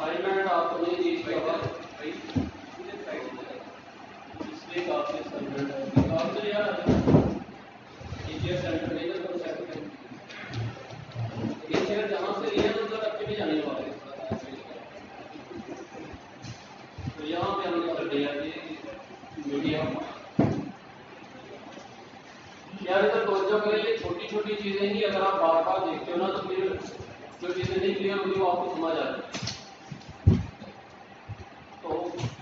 Assignment आपको नहीं दी इसलिए काफी असाइनमेंट है आपसे यार टीचर सेंटर नहीं तो टीचर जहाँ से लिया तो उधर आपके भी जाने वाले तो यहाँ पे हमने कर दिया कि मीडिया यार इधर तवज्जो करें, ये छोटी छोटी चीजें ही अगर आप बार बार देखते हो ना तो फिर जो चीजें नहीं क्लियर होंगी वो आपको समझ आ जाए। तो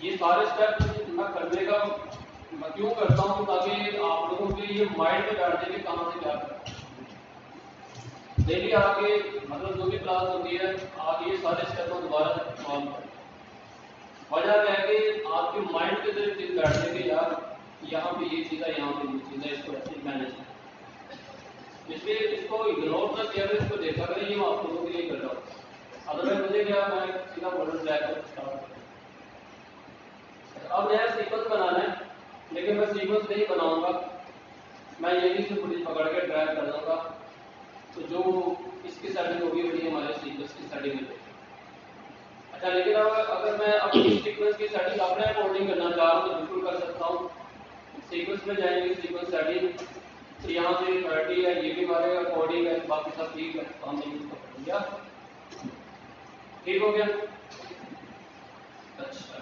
ये सारे स्टेप मैं करने का मैं क्यों करता हूँ ताकि आप लोगों के ये माइंड में बैठ जाए कि कहाँ से क्या करना। डेली आके मतलब जो भी क्लास होती है आप ये सारे स्टेप को दोबारा काम करें। वजह क्या है कि आपके माइंड के अंदर चीज बैठ जाए कि यार यहाँ पे ये चीज़ है, यहाँ पे ये चीज़ है, इसको ऐसे मैनेज करें। इसलिए इसको इग्नोर न किया करें, इसको देखा करें, ये मैं आप लोगों के लिए कर रहा हूँ। अदरवाइज मुझे क्या मैं सीधा मॉडल ट्रैक कर स्टार्ट करूँ। अब नया सीक्वेंस बनाना है, लेकिन मैं सीक्वेंस नहीं बनाऊंगा, मैं यही से फुटेज पकड़ के ड्रैग कर दूंगा। तो जो इसकी सेटिंग होगी वही हमारे सीक्वेंस की सेटिंग है। अच्छा, लेकिन अगर मैं अपनी सीक्वेंस की सेटिंग अपने अकॉर्डिंग करना चाह रहा हूँ तो बिल्कुल कर सकता हूँ। सीक्वेंस में जाएंगे, सीक्वेंस सेटिंग, तो यहाँ से 30 है, ये भी हमारे अकॉर्डिंग है, बाकी सब ठीक है, तो हमने यूज कर दिया। ठीक हो गया। अच्छा,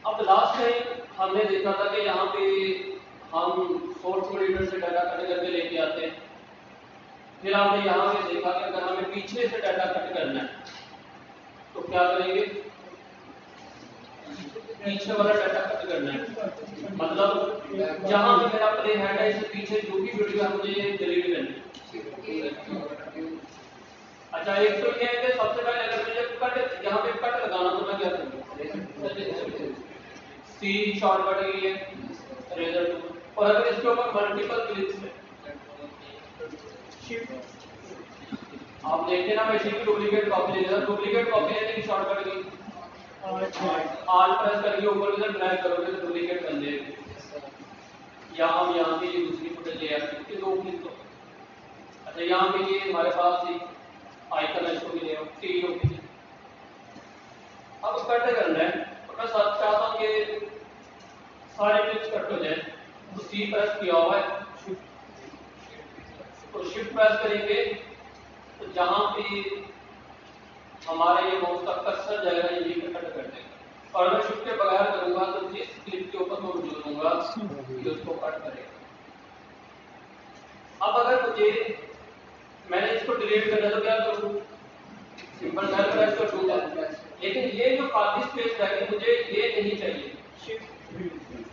अब लास्ट टाइम हमने देखा था कि यहाँ पे हम सोर्स मॉनिटर से डाटा कट करके लेके आते हैं। फिर हमने यहाँ पे देखा कि अगर हमें पीछे से डाटा कट करना है तो क्या करेंगे, पीछे वाला डाटा कट करना है। मतलब जहां पे मेरा प्ले हेड है इससे पीछे जो भी वीडियो है मुझे डिलीट करनी है। अच्छा, एक तो ये है कि सबसे पहले अगर मुझे कट यहाँ पे कट लगाना तो मैं क्या करूँगा, सी शॉर्टकट के लिए रेजर टूल, और अगर इसके ऊपर मल्टीपल क्लिक्स है आप देखते ना, मैं इसी की डुप्लीकेट कॉपी ले लेता हूं। डुप्लीकेट कॉपी लेने की शॉर्टकट की आल्ट प्रेस करके ऊपर की तरफ ड्रैग करोगे तो डुप्लीकेट बन जाएगी। या हम यहाँ पे ये दूसरी फुटेज ले आते हैं, दो क्लिक तो। अच्छा, यहाँ पे ये हमारे पास एक आइकन है, इसको भी ले आओ, टी ओके। अब कट करना है तो मैं चाहता हूँ कि सारे क्लिक्स कट हो जाए, तो सी प्रेस किया हुआ है, तो शिफ्ट प्रेस करेंगे तो जहां पे हमारा ये माउस का कर्सर जाएगा ये कट कर देगा। और अगर शिफ्ट के बगैर करूंगा तो जिस क्लिप के ऊपर मैं जोड़ूंगा ये उसको कट करेगा। अब अगर मुझे मैंने इसको डिलीट करना तो क्या करूँ, सिंपल सेल प्रेस कर दूंगा, लेकिन ये जो खाली स्पेस है मुझे ये नहीं चाहिए,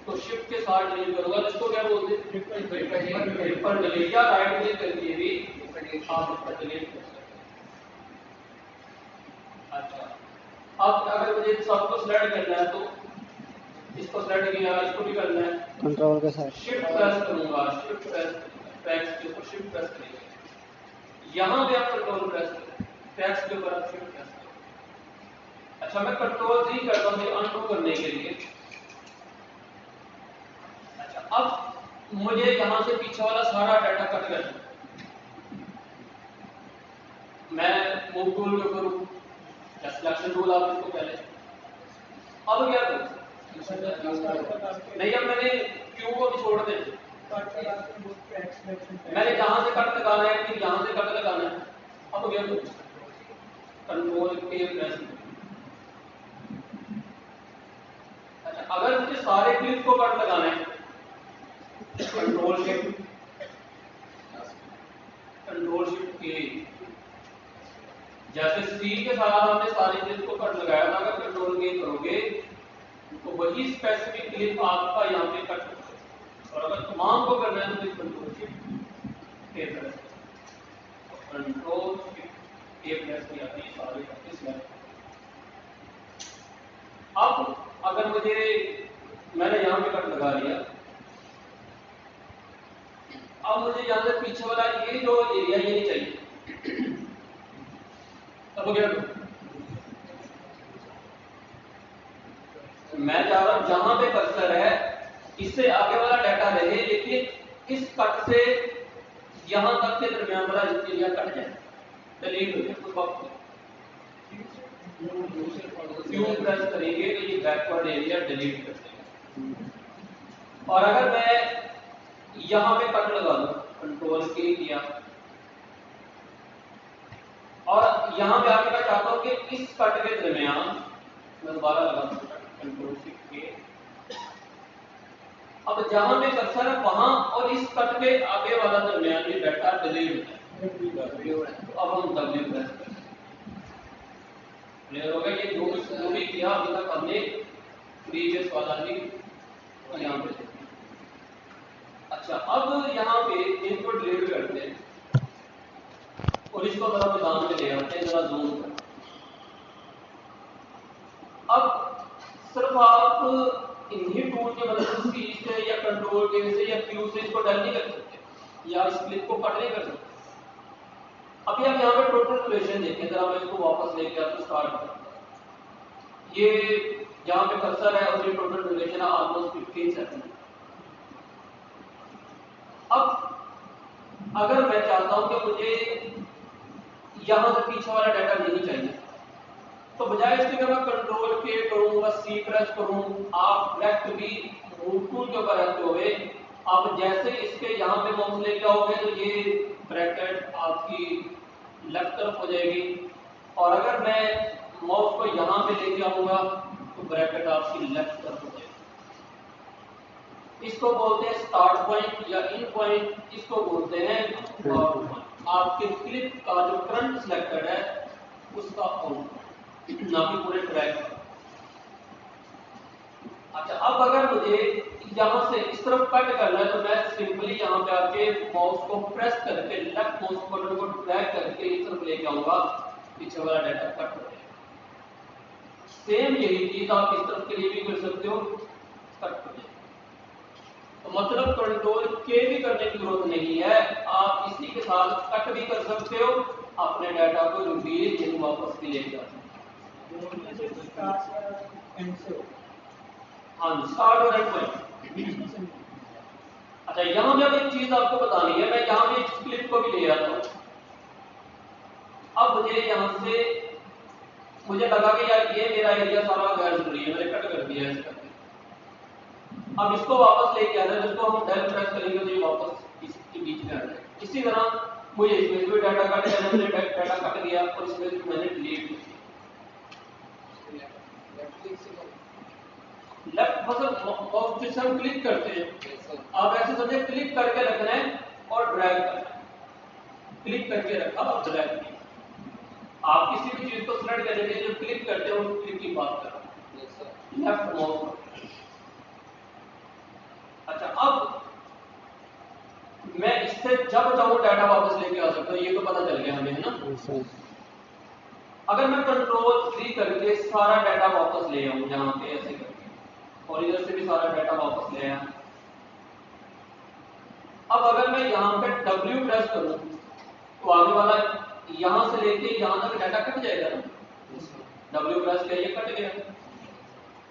तो शिफ्ट के साथ डिलीट करूंगा। इसको क्या बोलते हैं, ट्रिपल डिलीट, या राइट क्लिक करके भी आप इसका डिलीट कर सकते हैं। अच्छा, अब अगर मुझे सबको सिलेक्ट करना है तो इसको सिलेक्ट किया, इसको भी करना है, कंट्रोल के साथ शिफ्ट प्रेस करूंगा, शिफ्ट प्रेस टैक्स के ऊपर शिफ्ट प्रेस करेंगे, यहां पे आप कंट्रोल प्रेस करें, टैक्स के ऊपर आप शिफ्ट प्रेस करें। अच्छा, मैं कंट्रोल जी करता हूं अनडू करने के लिए। अच्छा, अब मुझे यहां से पीछे वाला सारा डाटा कट करना है, मैं मूव टूल के ऊपर या सिलेक्शन टूल आप इसको पहले। अब क्या करूं, नहीं, अब मैंने क्यू को भी छोड़ दें, मैंने जहां से कट लगाना है फिर यहां से कट लगाना है। अब क्या करूं, कंट्रोल के प्रेस। अच्छा, अगर मुझे सारे क्लिप्स को कट लगाना है कंट्रोल शिफ्ट के, जैसे सी के साथ हमने सारे क्लिप्स को कट लगाया था, अगर कंट्रोल के करोगे तो वही स्पेसिफिक क्लिप आपका यहाँ पे कट होगा। और अगर तमाम को करना है तो फिर कंट्रोल शिफ्ट के प्रेस, कंट्रोल शिफ्ट के प्रेस किया था ये सारे इसमें। अब अगर मुझे मैंने यहाँ पे कट लगा लिया, अब मुझे यहाँ से पीछे वाला ये जो एरिया ये नहीं चाहिए, अब क्या करूं, मैं चाह रहा हूं जहां पे कर्सर है इससे आगे वाला डाटा रहे, लेकिन इस कट से यहां तक के दरमियान वाला एरिया कट जाए, डिलीट हो जाए, कोई बात नहीं। क्यू प्रेस करेंगे तो ये बैकवर्ड एरिया डिलीट कर देगा। और अगर मैं यहाँ पे कट लगा दूं, कंट्रोल के किया और यहाँ पे आके मैं चाहता हूँ कि इस कट के दरमियान मैं दोबारा लगा दूं कंट्रोल के, अब जहां पे कर्सर है वहां और इस कट के आगे वाला दरमियान में डाटा डिलीट होता है। तो अब हम W प्रेस करें, क्लियर हो गया? ये जो भी किया अभी तक हमने प्रीवियस वाला भी यहाँ पे। अच्छा, अब यहाँ पे इनको डिलीट करते हैं और इसको जरा मैदान में ले आते हैं, जरा जूम कर। अब सिर्फ आप इन्हीं टूल के मदद से से या कंट्रोल के से या क्यू से इसको डल नहीं कर सकते या इस क्लिप को कट नहीं कर सकते। अभी आप यहाँ पे टोटल ड्यूरेशन देखें, जरा मैं इसको वापस लेके आपको स्टार्ट करता हूं। ये यहाँ पे कर्सर है और ये टोटल ड्यूरेशन है ऑलमोस्ट 15 सेकंड। अब अगर मैं चाहता हूं कि मुझे यहाँ से पीछे वाला डाटा नहीं चाहिए, तो बजाय इसके अगर मैं कंट्रोल के करूं बस सी प्रेस करूं, आप लेफ्ट भी मूव टूल के ऊपर रहते हुए आप जैसे इसके यहाँ पे माउस लेके आओगे तो ये ब्रैकेट आपकी लेफ्ट तरफ हो जाएगी, और अगर मैं माउस को यहाँ पे लेके आऊंगा तो ब्रैकेट आपकी लेफ्ट तरफ हो जाएगी। इसको बोलते हैं स्टार्ट पॉइंट या इन पॉइंट, इसको बोलते हैं आउट। आपके क्लिप का जो करंट सिलेक्टेड है उसका आउट, ना कि पूरे ट्रैक। अच्छा, अब अगर मुझे यहाँ से इस तरफ कट करना है तो मैं सिंपली यहाँ पे आके माउस को प्रेस करके लेफ्ट माउस बटन को ड्रैग करके इस तरफ लेके आऊंगा, पीछे वाला डाटा कट हो जाएगा। सेम यही चीज आप इस तरफ के लिए भी कर सकते हो, कट हो जाएगा। तो मतलब कंट्रोल के भी करने की जरूरत नहीं है, आप इसी के साथ कट भी कर सकते हो, अपने डाटा को रिवील यानी वापस भी लेके जा सकते हो। हाँ, स्टार्ट और एंड पॉइंट। अच्छा, यहाँ पे अब एक चीज आपको बतानी है, मैं यहाँ पे इस क्लिप को भी ले आता हूँ। अब मुझे यहाँ से मुझे लगा कि यार ये मेरा एरिया सारा गैर जरूरी है, मैंने कट कर दिया इसका। अब इसको वापस लेके आना है, जिसको हम डेल प्रेस करेंगे तो ये वापस इसके बीच में आ जाएगा। इसी तरह मुझे इसमें से भी डाटा कट करना, मैंने डाटा कट दिया और इसमें से मैंने डिलीट किया। लेफ्ट मतलब माउस से हम क्लिक करते हैं, आप ऐसे समझे क्लिक करके रखना है और ड्रैग करना है, क्लिक करके रखा और ड्रैग किया। आप किसी भी चीज को सिलेक्ट करने के लिए जो क्लिक करते हो उस क्लिक की बात कर रहा हूं, लेफ्ट माउस। अच्छा, अब मैं इससे जब चाहूं डाटा वापस लेके आ सकता हूं, ये तो पता चल गया हमें, है ना? अगर मैं कंट्रोल 3 करके सारा डाटा वापस ले आऊं जहां पे ऐसे करके, और इधर से भी सारा डाटा वापस ले आया, अब अगर मैं यहाँ पे W प्रेस करूं तो आगे वाला यहाँ से लेके यहाँ तक डाटा कट जाएगा ना? W प्रेस किया, ये कट गया।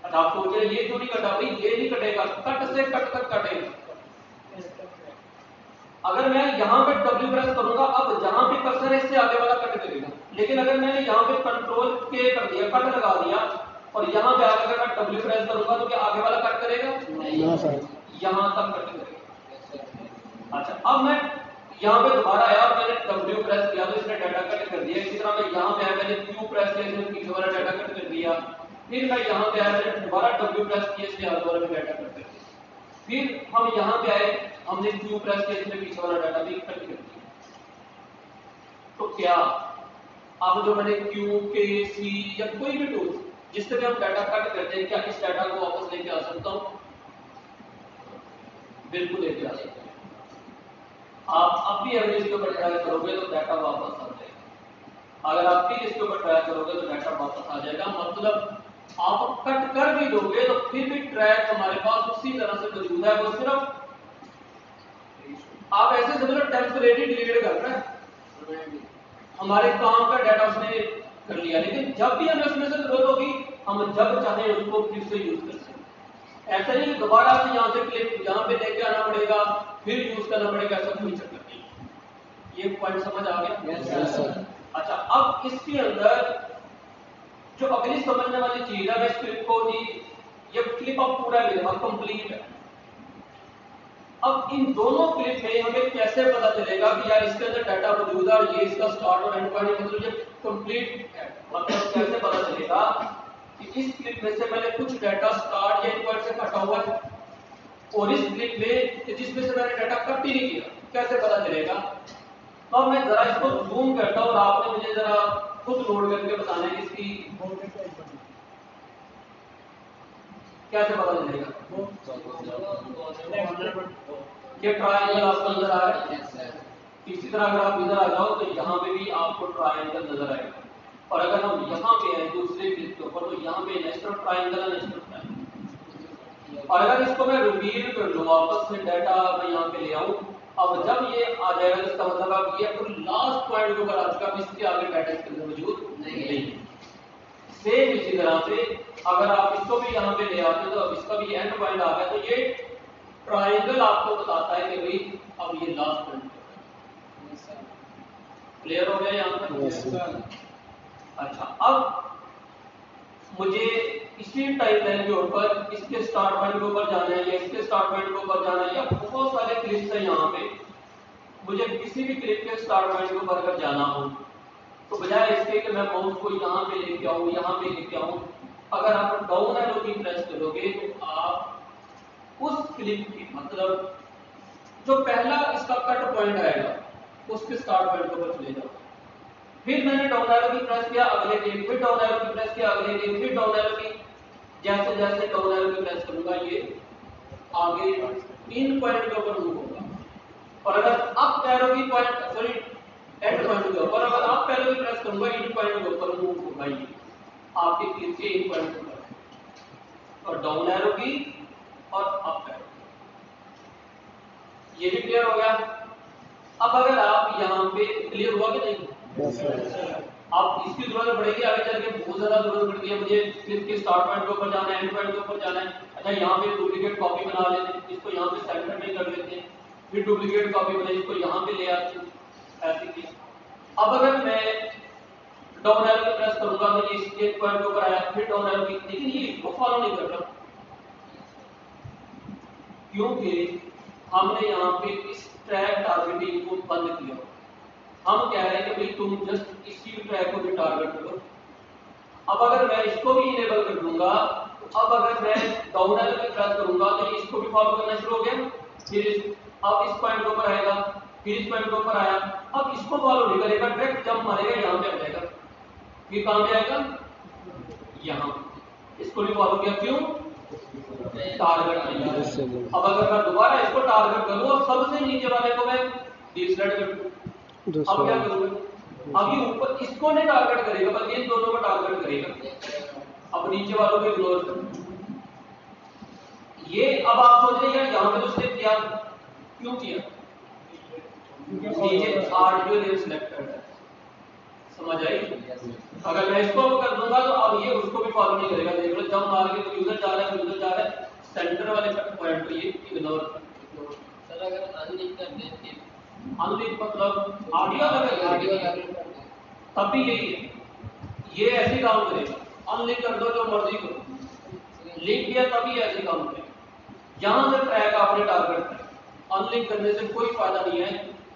अच्छा, आप सोच रहे ये क्यों नहीं कटा? भाई ये नहीं कटेगा, कट से कट तक कटेगा। अगर मैं यहाँ पे W प्रेस करूंगा, अब जहां पे कर्सर है इससे आगे वाला कट करेगा, लेकिन अगर मैंने यहाँ पे कंट्रोल के कर दिया, कट लगा दिया, और यहाँ पे आगे अगर मैं W प्रेस करूंगा तो क्या आगे वाला कट करेगा? नहीं, यहाँ तक कट करेगा। अच्छा, अब मैं यहाँ पे दोबारा आया और मैंने W प्रेस किया तो इसने डाटा कट कर दिया। इसी तरह मैं यहाँ पे आया, मैंने Q प्रेस किया, इसने पीछे वाला डाटा कट कर दिया। फिर मैं यहाँ पे आया, मैंने दोबारा W प्रेस किया, इसने आगे वाला डाटा कट कर दिया। फिर हम यहाँ पे आए, हमने Q प्रेस किया, इसने पीछे वाला डाटा भी कट कर दिया। तो क्या अब जो मैंने Q, K, C या कोई भी टूल जिससे भी हम डाटा कट करते हैं, क्या इस डाटा को वापस लेके आ सकता हूँ? बिल्कुल लेके आ सकते हैं। आप अब भी अगर इसके ऊपर ट्राई करोगे तो डाटा वापस आ जाएगा। अगर आप भी इसके ऊपर ट्राई करोगे तो डाटा वापस आ जाएगा। मतलब आप कट कर भी दोगे तो फिर भी ट्रैक हमारे पास उसी तरह से मौजूद है, वो सिर्फ आप ऐसे समझो टेम्परेरी डिलीट कर रहा है, हमारे काम का डाटा उसने कर लिया, लेकिन जब भी हमें उसमें से जरूरत होगी हम जब चाहे उसको फिर से यूज कर सकते हैं। ऐसा नहीं दोबारा से यहाँ से क्लिप यहाँ पे लेके आना पड़ेगा फिर यूज करना पड़ेगा, ऐसा कोई चक्कर नहीं। ये पॉइंट समझ आ गया? अच्छा, अब इसके अंदर जो अगली समझने वाली चीज है, मैं स्क्रिप्ट को जी ये क्लिप अब पूरा मेरा कंप्लीट है। अब इन दोनों क्लिप में हमें कैसे पता चलेगा कि यार इसके अंदर डाटा मौजूद है और ये इसका स्टार्ट और एंड पॉइंट, मतलब ये कंप्लीट है। मतलब कैसे पता चलेगा कि इस क्लिप में से मैंने कुछ डाटा स्टार्ट या एंड पॉइंट से काटा हुआ है और इस क्लिप में जिसमें से मैंने डाटा कट ही नहीं किया, कैसे पता चलेगा? तो मैं जरा इसको जूम करता हूं और आपने मुझे जरा खुद नोट करके बताना है कि इसकी कैसे पता चलेगा। ये ट्रायंगल आपको नजर आ रहा है। इसी तरह अगर आप इधर आ जाओ तो यहाँ पे भी आपको ट्रायंगल नजर आएगा। और अगर हम यहाँ पे हैं दूसरे क्लिप के ऊपर तो यहाँ पे नेक्स्ट ट्रायंगल है, नेक्स्ट ट्रायंगल। और अगर इसको मैं रिपीट कर लूँ वापस से डाटा मैं यहाँ पे ले आऊँ, अब जब ये आ जाएगा इसका मतलब अब ये लास्ट पॉइंट के ऊपर आ चुका, अब इसके आगे डाटा इसके अंदर मौजूद नहीं। सेम इसी तरह से अगर आप इसको भी यहाँ पे ले आते तो अब इसका भी एंड पॉइंट आ गया, तो ये ट्रायंगल आपको बताता है कि भाई अब ये लास्ट पॉइंट। क्लियर हो गया यहाँ पर? अच्छा, अब मुझे इसी टाइमलाइन के ऊपर इसके स्टार्ट पॉइंट के ऊपर जाना है या इसके स्टार्ट पॉइंट के ऊपर जाना है, या बहुत सारे क्लिप्स हैं यहाँ पे, मुझे किसी भी क्लिप के स्टार्ट पॉइंट के ऊपर अगर जाना हो तो बजाय इसके कि मैं माउस को यहाँ पे लेके आऊँ यहाँ पे लेके आऊँ, अगर आप डाउन एरो की प्रेस करोगे तो आप उस क्लिप की मतलब जो पहला इसका कट पॉइंट आएगा उसके स्टार्ट पॉइंट के ऊपर चले जाओ। फिर मैंने डाउन एरो की प्रेस किया अगले क्लिप, फिर डाउन एरो की प्रेस किया अगले क्लिप, फिर डाउन एरो की, जैसे जैसे डाउन एरो की प्रेस करूंगा ये आगे इन पॉइंट के ऊपर मूव होगा। और अगर अप एरो की पॉइंट सॉरी एंड पॉइंट के ऊपर अगर आप एरो की प्रेस करूंगा इन पॉइंट के ऊपर मूव होगा, ये आपके क्लिप के इन पॉइंट के ऊपर। और डाउन एरो की और अप एरो, ये भी क्लियर हो गया। अब अगर आप यहाँ पे क्लियर हुआ कि नहीं? आप इसकी जरूरत पड़ेगी आगे चल के, बहुत ज्यादा जरूरत पड़ती है। मुझे क्लिप के स्टार्ट पॉइंट के ऊपर जाना है, एंड पॉइंट के ऊपर जाना है। अच्छा, यहाँ पे डुप्लीकेट कॉपी बना लेते हैं, इसको यहाँ पे सेंटर में कर लेते हैं, फिर डुप्लीकेट कॉपी बनाई इसको यहाँ पे ले आते हैं, ऐसे की। अब अगर मैं डाउन एरो की प्रेस करूंगा तो ये इसके पॉइंट के ऊपर आया, फिर डाउन एरो की, लेकिन ये इसको फॉलो नहीं कर रहा क्योंकि हमने यहाँ पे इस ट्रैक टारगेटिंग को बंद किया। हम कह रहे हैं कि भाई तुम जस्ट इसी ट्रैक को भी टारगेट करो। अब अगर मैं इसको भी इनेबल कर दूंगा तो अब अगर मैं डाउन एरो की प्रेस करूंगा तो ये इसको भी फॉलो करना शुरू हो गया। फिर अब इस पॉइंट के ऊपर आएगा, फिर इस पॉइंट के ऊपर आया, अब इसको फॉलो नहीं करेगा, डायरेक्ट जंप मारेगा यहाँ पे आ जाएगा। फिर कहाँ पे आएगा? यहाँ। इसको भी फॉलो किया, क्यों? टारगेट नहीं। अब अगर मैं दोबारा इसको टारगेट करूं और सबसे नीचे वाले को मैं डिसलेक्ट कर दूं, अब क्या करूंगा? अब ये ऊपर इसको नहीं टारगेट करेगा बल्कि इन दोनों को टारगेट करेगा। अब नीचे वालों को इग्नोर कर। ये अब आप सोच रहे हैं यहाँ पे तो सिलेक्ट किया, क्यों किया? नीचे ऑडियो लेयर सिलेक्ट करना है, समझ आई? अगर मैं इसको कर दूंगा तो अब ये उसको भी फॉलो नहीं करेगा। देख लो जंप मार के यूजर जा रहा है, यूजर जा रहा है, सेंटर वाले पॉइंट को ये इग्नोर कर। सर अगर अनलिंक कर देते, अनलिंक मतलब ऑडियो तब भी यही है, ये ऐसे काम करेगा। अनलिंक कर दो जो मर्जी करो, लिंक किया तभी ऐसे काम करेगा। जहां से ट्रैक आपने टारगेट किया, अनलिंक करने से कोई फायदा नहीं है।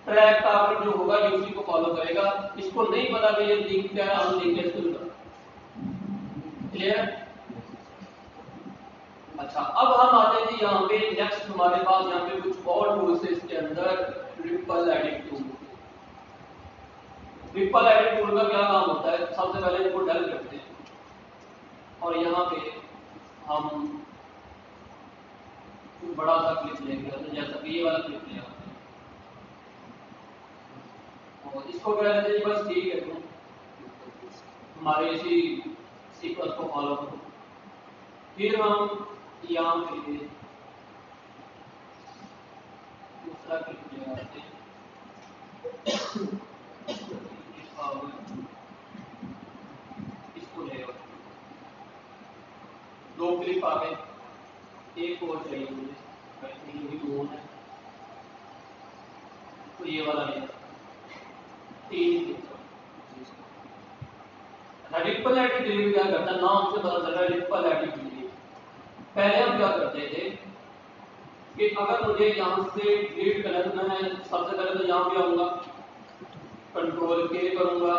ट्रैक टारगेट जो होगा ये उसी को फॉलो करेगा। इसको नहीं पता कि ये लिंक क्या है, अनलिंक है, इसको क्लियर है? अच्छा, अब हम आते हैं जी यहाँ पे नेक्स्ट हमारे पास यहाँ पे कुछ और टूल्स है इसके अंदर, ripple edit tool. Ripple edit tool का क्या काम होता है? सबसे पहले इनको डल करते हैं और यहाँ पे हम बड़ा सा क्लिप लेंगे, जैसा कि ये वाला क्लिप लिया और इसको क्या कहते हैं? बस ठीक है, तुम हमारे इसी सीक्वेंस को फॉलो करो। फिर हम यहाँ पे दूसरा क्लिप ले आते हैं, इसको ले आओ। दो क्लिप आ गए, एक और चाहिए मुझे, ये भी ऑन है तो ये वाला ले, तीन क्लिप। रिपल एडिट डिलीट क्या करता है, नाम से पता चल रहा है रिपल एडिट डिलीट। पहले हम क्या करते थे कि अगर मुझे यहाँ से डिलीट करना है तो मैं सबसे पहले तो यहाँ पे आऊँगा, कंट्रोल के करूँगा।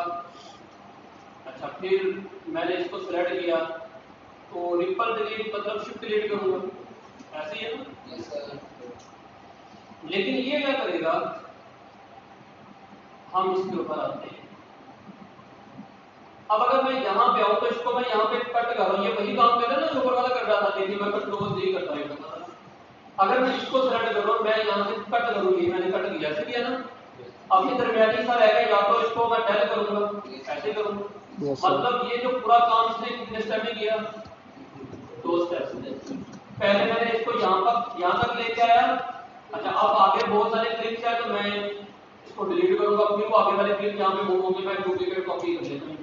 अच्छा, फिर मैंने इसको सेलेक्ट किया तो रिपल डिलीट मतलब शिफ्ट डिलीट करूँगा, ऐसे ही है ना? Yes sir. लेकिन ये क्या करेगा, हम इसके ऊपर आते हैं। अब अगर मैं यहाँ पे आऊँ तो इसको मैं यहाँ पे कट कर रहा हूँ, ये वही काम कर रहा है ना जो ऊपर वाला कर रहा था, लेकिन मैं कंट्रोल नहीं करता हूँ। अगर मैं इसको सेलेक्ट कर रहा हूँ, मैं यहाँ से कट करूँगी, मैंने कट किया, ऐसे किया ना। अब ये दरमियानी सा रहेगा, या तो इसको मैं डेल करूँगा, ऐसे करूँगा। मतलब ये जो पूरा काम इसने कितने स्टेप में किया, 2 स्टेप्स में। पहले मैंने इसको यहाँ तक लेके आया। अच्छा, अब आगे बहुत सारे क्लिप्स है तो मैं इसको डिलीट करूंगा, फिर वो आगे वाले क्लिप यहाँ पे मूव होंगे, मैं डुप्लीकेट कॉपी कर लेता हूँ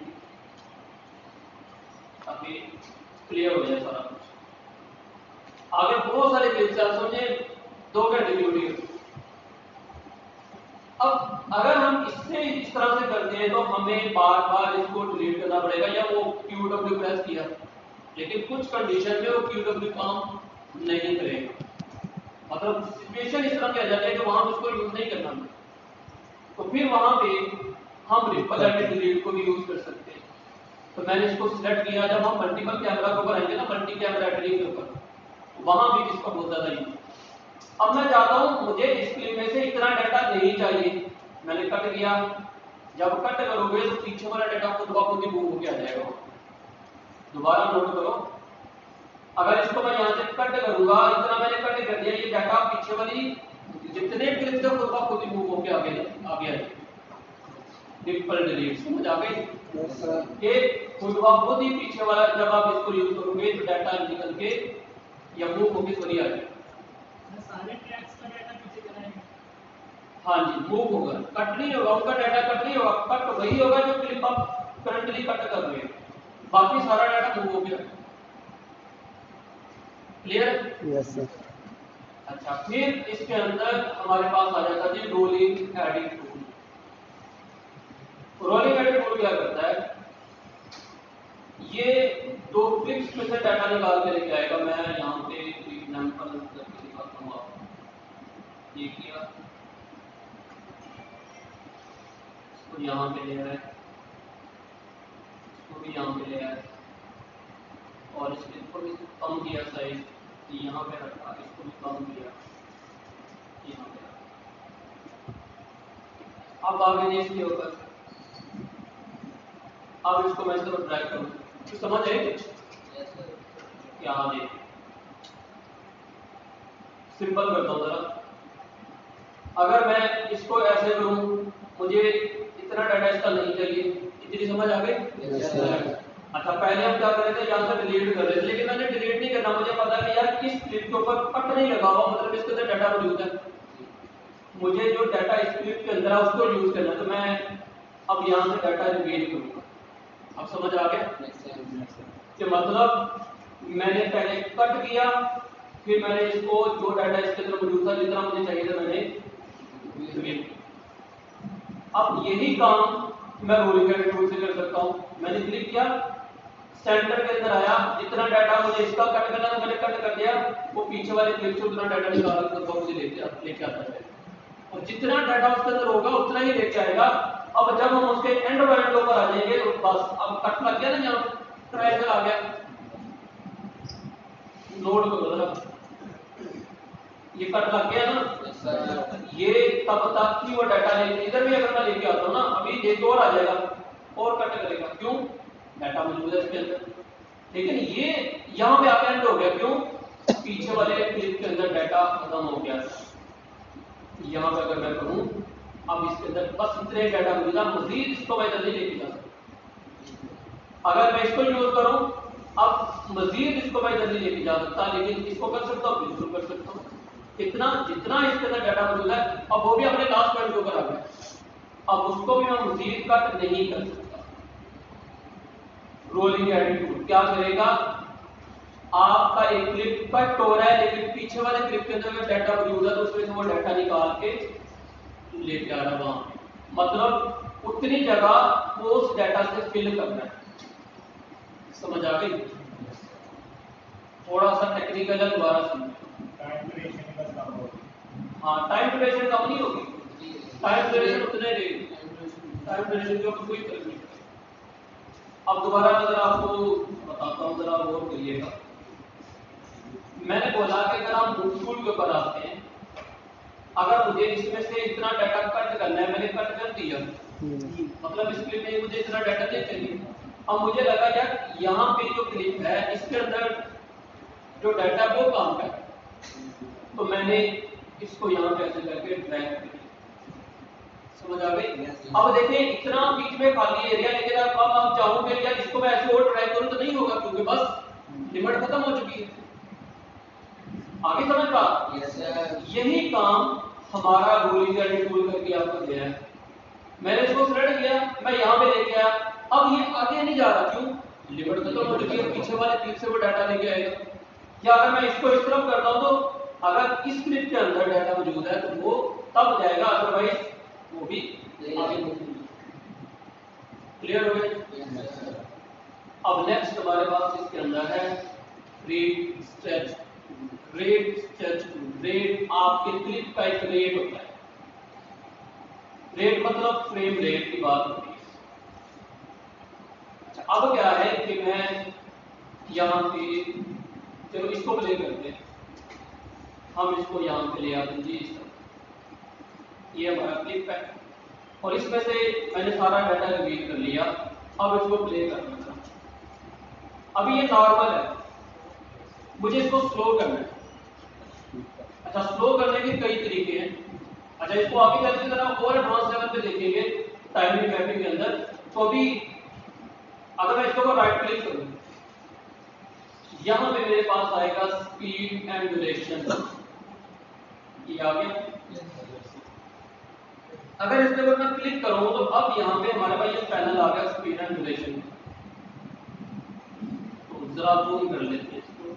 ताकि क्लियर हो जाए सारा कुछ। आगे बहुत सारे क्लिप्स है, समझे 2 घंटे की वीडियो। अब अगर हम इससे इस तरह से करते हैं तो हमें बार बार इसको डिलीट करना पड़ेगा, या वो QW प्रेस किया, लेकिन कुछ कंडीशन में वो QW काम नहीं करेगा। मतलब सिचुएशन इस तरह की आ जाती है कि वहां पे उसको यूज नहीं करना, तो फिर वहां पे हम रिपल एडिट डिलीट को भी यूज कर सकते हैं। तो मैंने इसको सिलेक्ट किया, जब हम मल्टीपल कैमरा के ऊपर आएंगे ना, मल्टी कैमरा एडिटिंग के ऊपर, वहां भी इसका बहुत ज्यादा यूज। अब मैं चाहता हूं मुझे इस क्लिप में से इतना डाटा नहीं चाहिए, मैंने कट किया। जब कट करोगे तो पीछे वाला डाटा खुद ब खुद ही मूव होकर आ जाएगा। दोबारा नोट करो, अगर इसको मैं यहाँ से कट करूंगा, इतना मैंने कट कर दिया, ये डाटा पीछे वाली जितने क्लिप थे खुद ब खुद ही मूव होकर आगे आए। रिपल डिलीट समझ आ गई? ये खुद ब खुद ही पीछे वाला जब आप इसको यूज करोगे तो डाटा निकल के या मूव होकर सॉरी आ जाए। सारे ट्रैक्स का डाटा पीछे कराएंगे। हाँ जी, मूव होगा, कट नहीं होगा, उनका डाटा कट नहीं होगा, कट वही होगा जो क्लिप आप करंटली कट कर रहे हैं, बाकी सारा डाटा मूव हो गया। क्लियर? Yes sir. अच्छा, फिर इसके अंदर हमारे पास आ जाता है rolling edit tool. Rolling edit tool क्या करता है, ये 2 क्लिप्स में से डाटा निकाल के लेके आएगा। मैं यहाँ पे एग्जांपल करके दिखाता हूँ आपको। ये किया, इसको यहाँ पे ले आया, इसको भी यहाँ पे ले आया, और इसको भी कम किया साइज, यहाँ पे रखा, इसको भी कम किया, यहाँ पे रखा। अब आगे नहीं इसके ऊपर, अब इसको मैं इस तरफ ड्रैग करूँ, तो समझ आए कुछ? यहाँ देख, सिंपल करता हूँ जरा। अगर मैं इसको ऐसे करूँ, मुझे इतना डाटा इसका नहीं चाहिए, इतनी समझ आ गई? अच्छा, पहले हम क्या कर रहे थे, यहाँ से डिलीट कर रहे थे, लेकिन मैंने डिलीट नहीं करना, मुझे पता है कि यार इस क्लिप के ऊपर कट नहीं लगा हुआ, मतलब इसके अंदर डाटा मौजूद है, मुझे जो डाटा इस क्लिप के अंदर है उसको यूज करना है। तो मैं अब यहाँ से डाटा रिवील करूंगा। अब समझ आ गया कि मतलब मैंने पहले कट किया, फिर मैंने इसको जो डाटा इसके अंदर मौजूद था, जितना मुझे चाहिए था, मैंने रिवील किया। अब यही काम मैं रोलिंग एडिट टूल से कर सकता हूँ। मैंने क्लिक किया, सेंटर के अंदर आया, जितना डाटा मुझे इसका कट करना था मैंने कट कर दिया, वो पीछे वाले क्लिप से उतना डाटा निकाल कर मुझे लेके आता है, और जितना डाटा उसके अंदर होगा उतना ही लेके आएगा। अब जब हम उसके एंड पॉइंट पर आ जाएंगे तो बस अब कट लग गया ना, यहाँ ट्रायंगल आ गया, नोट करो जरा, ये कट लग गया ना, ये तब तक कि वो डाटा लेके इधर भी अगर मैं लेके आता हूँ ना, अभी एक और आ जाएगा और कट करेगा, क्यों? डाटा मौजूद है इसके अंदर, लेकिन ये यहाँ पे आके एंड हो गया, क्यों? पीछे वाले क्लिप के अंदर डाटा खत्म हो गया। यहाँ पे अगर मैं करूँ, अब इसके अंदर बस इतने डाटा मौजूद है, मजीद इसको मैं जल्दी लेके जा सकता। अगर मैं इसको यूज करूँ, अब मजीद इसको मैं जल्दी लेके जा सकता, लेकिन इसको कर सकता हूँ, बिल्कुल कर सकता हूँ। इतना जितना इसके अंदर डाटा मौजूद है, अब वो भी अपने लास्ट पॉइंट के ऊपर आ गया, अब उसको भी मैं मजीद कट नहीं कर सकता। रोलिंग एडिट टूल क्या करेगा, आपका एक क्लिप कट हो रहा है, लेकिन पीछे वाले क्लिप के अंदर डाटा मौजूद है, तो उसमें से वो डाटा निकाल के लेके आ रहा है वहां, मतलब उतनी जगह वो उस डाटा से फिल करना है। समझ आ गई? थोड़ा सा टेक्निकल है, दोबारा सुनिए। टाइम ड्यूरेशन का कम हो हाँ, टाइम ड्यूरेशन कम नहीं होगी, टाइम ड्यूरेशन उतने रहेगी, टाइम ड्यूरेशन के ऊपर कोई फर्क नहीं पड़ेगा। अब दोबारा अगर आपको बताता हूँ, जरा गौर करिएगा। मैंने बोला कि अगर हम बुक टूल के ऊपर आते हैं, अगर मुझे इसमें से इतना डाटा कट करना है, मैंने कट कर दिया, मतलब इस क्लिप में मुझे इतना डाटा नहीं चाहिए। अब मुझे लगा यार यहाँ पे जो क्लिप है इसके अंदर जो डाटा वो काम का है, तो मैंने इसको यहाँ पे ऐसे करके ड्रैग कर दिया। समझ आ गई? अब देखिए इतना बीच में खाली एरिया, लेकिन अब आप चाहोगे यार इसको मैं ऐसे और ड्रैग करूँ तो नहीं होगा, क्योंकि बस लिमिट खत्म हो चुकी है। आगे समझ पा? यही काम हमारा रोलिंग एंड टूल करके आपको दिया है। मैंने इसको सेलेक्ट किया, मैं यहाँ पे लेके आया, अब ये आगे नहीं जा रहा, क्यों? लिमिट खत्म हो चुकी है, पीछे वाले क्लिप से वो डाटा लेके आएगा। या अगर मैं इसको इस तरफ करता हूँ, तो अगर इस क्लिप के अंदर डाटा मौजूद है तो वो तब जाएगा, अदरवाइज वो भी आगे नहीं। क्लियर हो गया? अब नेक्स्ट हमारे पास इसके अंदर है read stretch. Rate stretch tool. Rate आपके क्लिप का एक रेट होता है, रेट मतलब फ्रेम रेट की बात होती है। अच्छा, अब क्या है कि मैं यहाँ पे, चलो इसको प्ले करते हैं, हम इसको यहाँ पे ले आते हैं जी, इस तरह। ये हमारा क्लिप है और इसमें से मैंने सारा डाटा रिवील कर लिया। अब इसको प्ले करना चाहता हूं। अभी ये नॉर्मल है, मुझे इसको स्लो करना है। अच्छा, स्लो करने के कई तरीके हैं। अच्छा, इसको आगे चलते जरा और एडवांस लेवल पे देखेंगे टाइमिंग मैपिंग के अंदर। तो अभी अगर मैं इसको राइट क्लिक करूं, यहां पे मेरे पास आएगा स्पीड एंड ड्यूरेशन, ये आ गया। अगर इसके ऊपर मैं क्लिक करूं तो अब यहां पे हमारे पास ये पैनल आ गया स्पीड एंड ड्यूरेशन। तो जरा जूम कर लेते हैं इसको।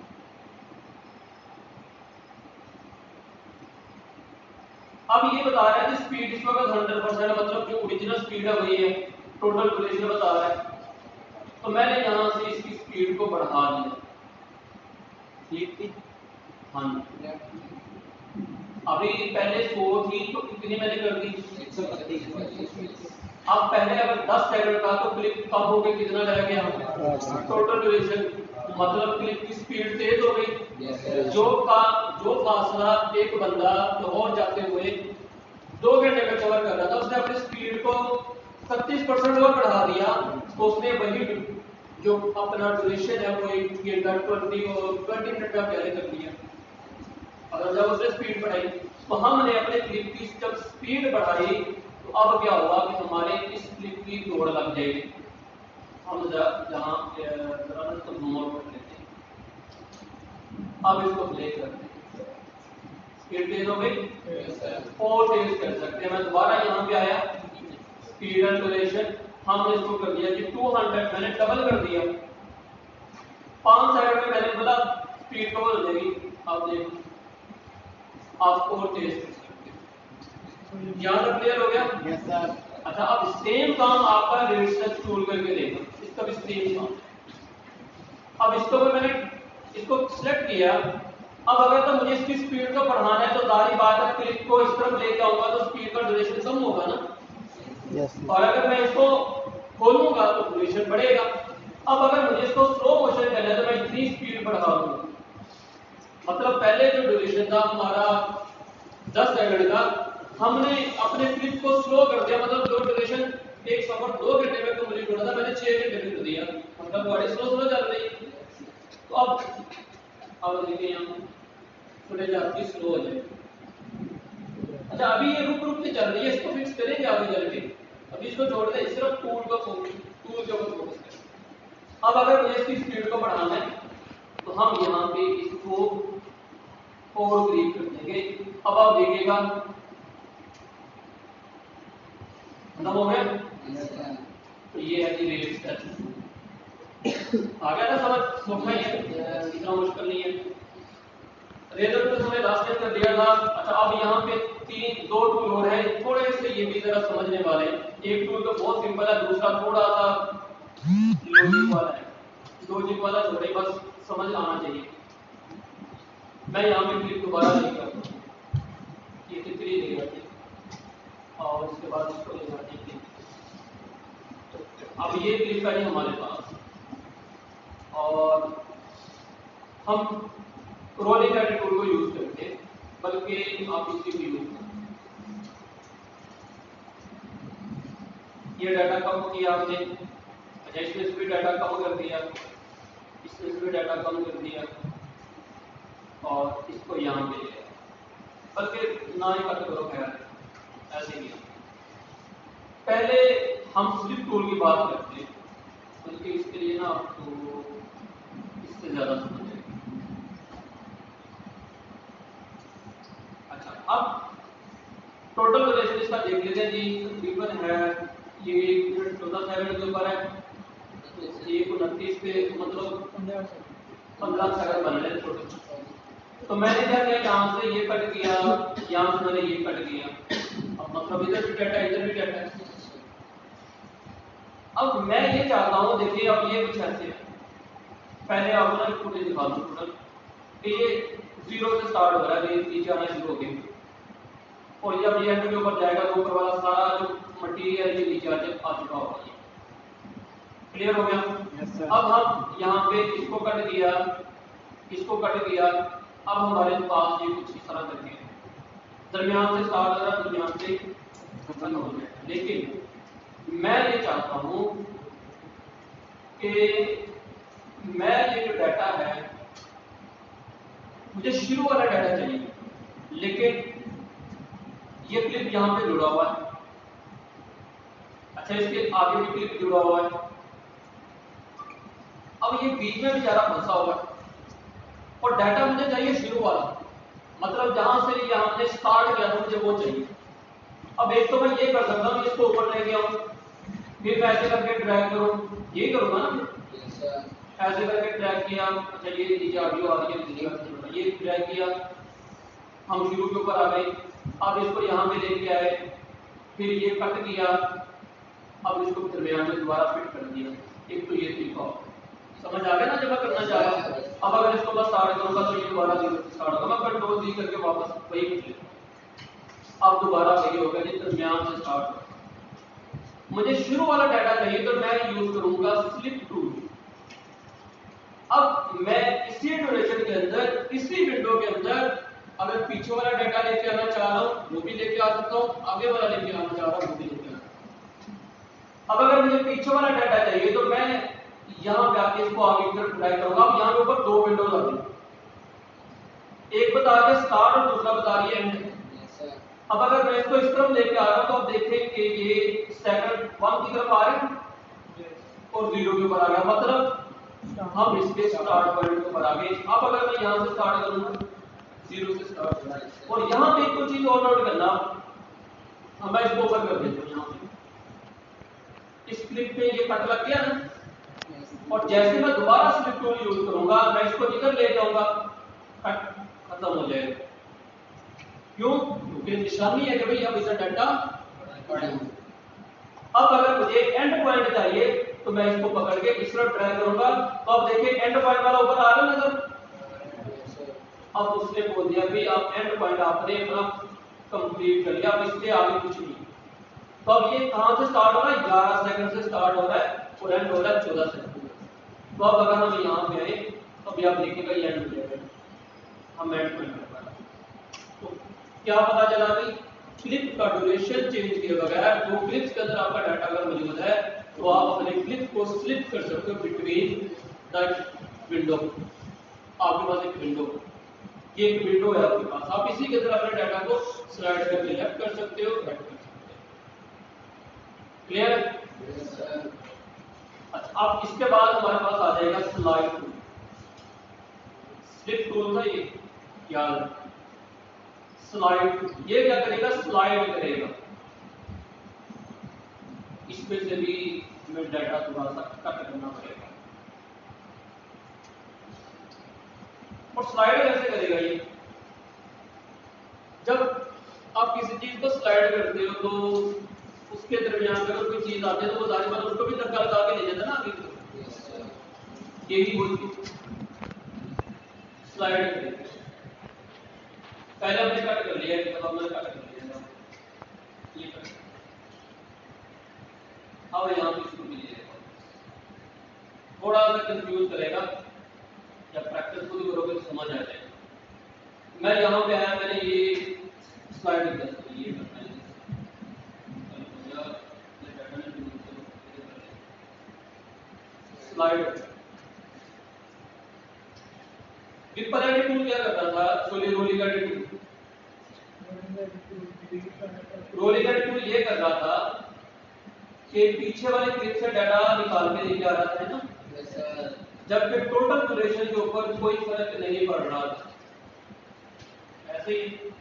अब ये बता रहा है कि स्पीड इस वक्त 100%, मतलब जो ओरिजिनल स्पीड है वही है, टोटल ड्यूरेशन बता रहा है। तो मैंने यहां से इसकी स्पीड को बढ़ा दिया, ठीक थी? हाँ, अभी पहले 100 थी तो कितनी मैंने कर दी? 132। अब पहले अगर 10 सेकंड का तो क्लिप कम हो गई, कितना रह गया? टोटल ड्यूरेशन, मतलब क्लिप की स्पीड तेज हो गई। जो फासला एक बंदा लाहौर जाते हुए 2 घंटे में कवर कर रहा था, उसने अपनी स्पीड को 37% और बढ़ा दिया, तो उसने वही जो अपना ड्यूरेशन है वो 20 और 20 मिनट का पहले कर दिया। अगर जब उसने स्पीड बढ़ाई तो हमने अपने क्लिप की जब स्पीड बढ़ाई तो अब क्या होगा कि हमारे इस क्लिप की दौड़ लग जाएगी। हम जहाँ जरा इसको जूम आउट कर लेते हैं, अब इसको प्ले करते हैं। स्पीड तेज हो गई और तेज कर सकते हैं। मैं दोबारा यहाँ पे आया, स्पीड एंड ड्यूरेशन हमने इसको कर दिया कि 200, मैंने डबल कर दिया। 5 सेकंड में मैंने बोला स्पीड को बदल देगी। आप देखो, आपको तेज कर सकते हैं। यहाँ तक क्लियर हो गया? Yes sir. अच्छा, अब सेम काम आपका रेट स्ट्रेच टूल करके देखो, इसका भी सेम काम। अब इसको भी मैंने इसको सिलेक्ट किया। अब अगर तो मुझे इसकी स्पीड को बढ़ाना है तो जाहिर बात है क्लिप को इस तरफ लेके आऊंगा तो स्पीड का ड्यूरेशन कम होगा ना। यस। और अगर मैं इसको खोलूंगा तो ड्यूरेशन बढ़ेगा। अब अगर मुझे इसको स्लो मोशन करना है तो मैं इतनी स्पीड बढ़ा दूंगा, मतलब पहले जो ड्यूरेशन था हमारा 10 सेकंड का, हमने अपने क्लिप को स्लो कर दिया, मतलब जो ड्यूरेशन एक सफर 2 घंटे में कंप्लीट होना था मैंने 6 घंटे में कर दिया, मतलब बड़ी स्लो चल रही। तो अब देखिए यहाँ थोड़े जाती स्लो हो जाए। अच्छा, अभी ये रुक रुक के चल रही है, इसको फिक्स करेंगे आगे चल के। अभी इसको छोड़ दें, सिर्फ टूल के ऊपर फोकस करें। अब अगर मुझे इसकी स्पीड को बढ़ाना है तो हम यहाँ पे इसको और क्लिक कर देंगे। अब आप देखिएगा खत्म हो गया। तो ये है जी रेट स्ट्रेच। आ गया ना समझ? सोचना ही है, इतना मुश्किल नहीं है। रेजर तो हमने लास्ट टाइम कर दिया था। अच्छा, अब यहाँ पे 2 टूल और हैं, थोड़े से ये भी जरा समझने वाले। एक टूल तो बहुत सिंपल है, दूसरा थोड़ा सा लॉजिक वाला है। लॉजिक वाला छोड़े, बस समझ आना चाहिए। मैं यहाँ पे क्लिप दोबारा नहीं करता, ये कितनी ले जाती है और उसके बाद इसको ले जाती है। अब ये क्लिप है हमारे पास और हम रोलिंग एटीट्यूड को यूज करते हैं, बल्कि आप इसी को यूज करते। ये डाटा कम किया आपने, अच्छा इसमें से भी डाटा कम कर दिया, इसमें से भी डाटा कम कर दिया और इसको यहाँ पे लिया, बल्कि ना ही कट करो, खैर ऐसे ही। पहले हम स्लिप टूल की बात करते हैं, बल्कि इसके लिए ना आपको इससे ज्यादा समझ। अच्छा, अब टोटल ड्यूरेशन इसका देख लेते हैं जी। तकरीबन है ये 14 सेकंड के ऊपर है, ये 29 पे मतलब 15 सेकंड बन रहे छोटे। तो मैंने क्या किया, यहाँ से ये कट किया, यहाँ से मैंने ये कट किया, अब मतलब इधर भी डाटा इधर भी डाटा है। अब मैं ये चाहता हूँ, देखिए अब ये कुछ ऐसे है, पहले आपको ना फुटेज दिखा दूँ टोटल कि ये 0 से स्टार्ट हो रहा है, ये नीचे आना शुरू हो गया और जब ये एंड के ऊपर जाएगा तो ऊपर वाला सारा जो मटेरियल ये नीचे आ चुका होगा। ये क्लियर हो गया? Yes, sir. अब हम यहाँ पे इसको कट किया, इसको कट किया, अब हमारे पास ये कुछ इस तरह करके दरमियान से स्टार्ट हो रहा है, दरमियान से खत्म हो जाए। लेकिन मैं ये चाहता हूँ कि मैं ये जो डाटा है, मुझे शुरू वाला डाटा चाहिए, लेकिन ये क्लिप यहाँ पे जुड़ा हुआ है, अच्छा इसके आगे भी क्लिप जुड़ा हुआ है, अब ये बीच में बेचारा फंसा हुआ है और डाटा मुझे चाहिए शुरू वाला, मतलब जहां से ये हमने स्टार्ट किया था मुझे वो चाहिए। अब एक तो मैं ये कर सकता हूँ, इसको ऊपर लेके आऊँ, फिर मैं ऐसे करके ड्रैग करूँ, ये करूँगा ना, ऐसे करके ड्रैग किया, अच्छा ये नीचे ऑडियो आ रही है, ये ड्रैग किया, हम शुरू के ऊपर आ गए, अब इसको यहाँ पे लेके आए, फिर ये कट किया, अब इसको दरमियान में दोबारा फिट कर दिया। एक तो ये तरीका समझ आ गया ना, जब मैं करना चाह रहा हूँ। अब अगर इसको बस स्टार्ट करूंगा तो ये दोबारा स्टार्ट होगा, मैं कंट्रोल दी करके वापस वही कर लेता। अब दोबारा वही होगा जी, दरमियान से स्टार्ट होगा। मुझे शुरू वाला डाटा चाहिए तो मैं यूज करूंगा स्लिप टूल। अब मैं इसी ड्यूरेशन के अंदर, इसी विंडो के अंदर अगर पीछे वाला डाटा लेके आना चाह रहा हूँ वो भी लेके आ सकता हूँ, आगे वाला लेके आना चाह रहा हूँ वो भी लेके आ सकता हूँ। अब अगर मुझे पीछे वाला डाटा चाहिए तो मैं यहाँ पे आके इसको आगे की तरफ ड्रैग करूंगा। अब यहाँ के ऊपर दो विंडोज आ गई, एक बता रही है स्टार्ट और दूसरा बता रही है एंड। अब अगर मैं इसको इस तरफ लेके आ रहा हूँ तो आप देखें कि ये सेकंड 1 की तरफ आ रहे हैं और 0 के ऊपर आ गया, मतलब हम इसके स्टार्ट पॉइंट के ऊपर आ गए। अब अगर मैं यहाँ से स्टार्ट करूंगा 0 से स्टार्ट होगा, और यहाँ पे एक चीज और नोट करना, मैं इसको ओपन कर देता हूँ। यहाँ पे इस क्लिप पे ये कट लग गया ना, और जैसे मैं दोबारा स्लिप टूल यूज करूंगा, मैं इसको इधर ले जाऊंगा, कट खत्म हो जाएगा। क्यों? क्योंकि निशानी है कि भाई अब इधर डाटा पड़ा है। अब अगर मुझे एंड पॉइंट चाहिए तो मैं इसको पकड़ के इस तरफ ड्रैग करूंगा, तो अब देखिए एंड पॉइंट वाला ऊपर आ रहा है नजर। अब उसने बोल दिया कि आप एंड पॉइंट आपने अपना कंप्लीट कर लिया, अब इससे आगे कुछ नहीं। तो अब ये कहां से स्टार्ट हो रहा है? 11 सेकंड से स्टार्ट हो रहा है और एंड हो रहा है 14 सेकंड। तो अब अगर हम यहाँ पे आए तो अभी आप देखिएगा ये एंड हो जाएगा, हम एंड पॉइंट कर पाए। तो क्या पता चला कि क्लिप का ड्यूरेशन चेंज किए बगैर दो क्लिप्स के अंदर आपका डाटा अगर मौजूद है तो आप अपने क्लिप को स्लिप कर सकते हो बिटवीन द विंडो। आपके पास एक विंडो, ये एक विंडो है आपके पास, आप इसी के अंदर अपने डाटा को स्लाइड करके लेफ्ट कर सकते हो, राइट कर सकते हो। क्लियर? अच्छा, अब इसके बाद हमारे पास आ जाएगा स्लाइड टूल। स्लिप टूल था ये, याद रखना। स्लाइड ये क्या करेगा? स्लाइड करेगा। इसमें से भी हमें डाटा थोड़ा सा कट करना पड़ेगा। और स्लाइड कैसे करेगा ये? जब आप किसी चीज को स्लाइड करते हो तो उसके दरमियान अगर कोई चीज आती है तो वो जाने वाला उसको भी धक्का लगा के ले जाता है ना आगे। ये भी वही स्लाइड करेंगे। पहले हमने कट कर लिया, मतलब हमने कट कर लिया ये कट। अब यहाँ पे इसको भी लीजिएगा, थोड़ा सा कंफ्यूज करेगा, जब प्रैक्टिस पूरी करोगे तो समझ आ जाएगा। मैं यहाँ पे आया, मैंने ये स्लाइड ये करना है, स्लाइड डिपेंडेंट टूल क्या करता था? रोलिंग टूल, रोलिंग टूल ये कर रहा था कि पीछे वाले क्लिप से डाटा निकाल के लेके आ रहा था ना, जबकि टोटल ड्यूरेशन के ऊपर कोई फर्क नहीं पड़ रहा था। ऐसे ही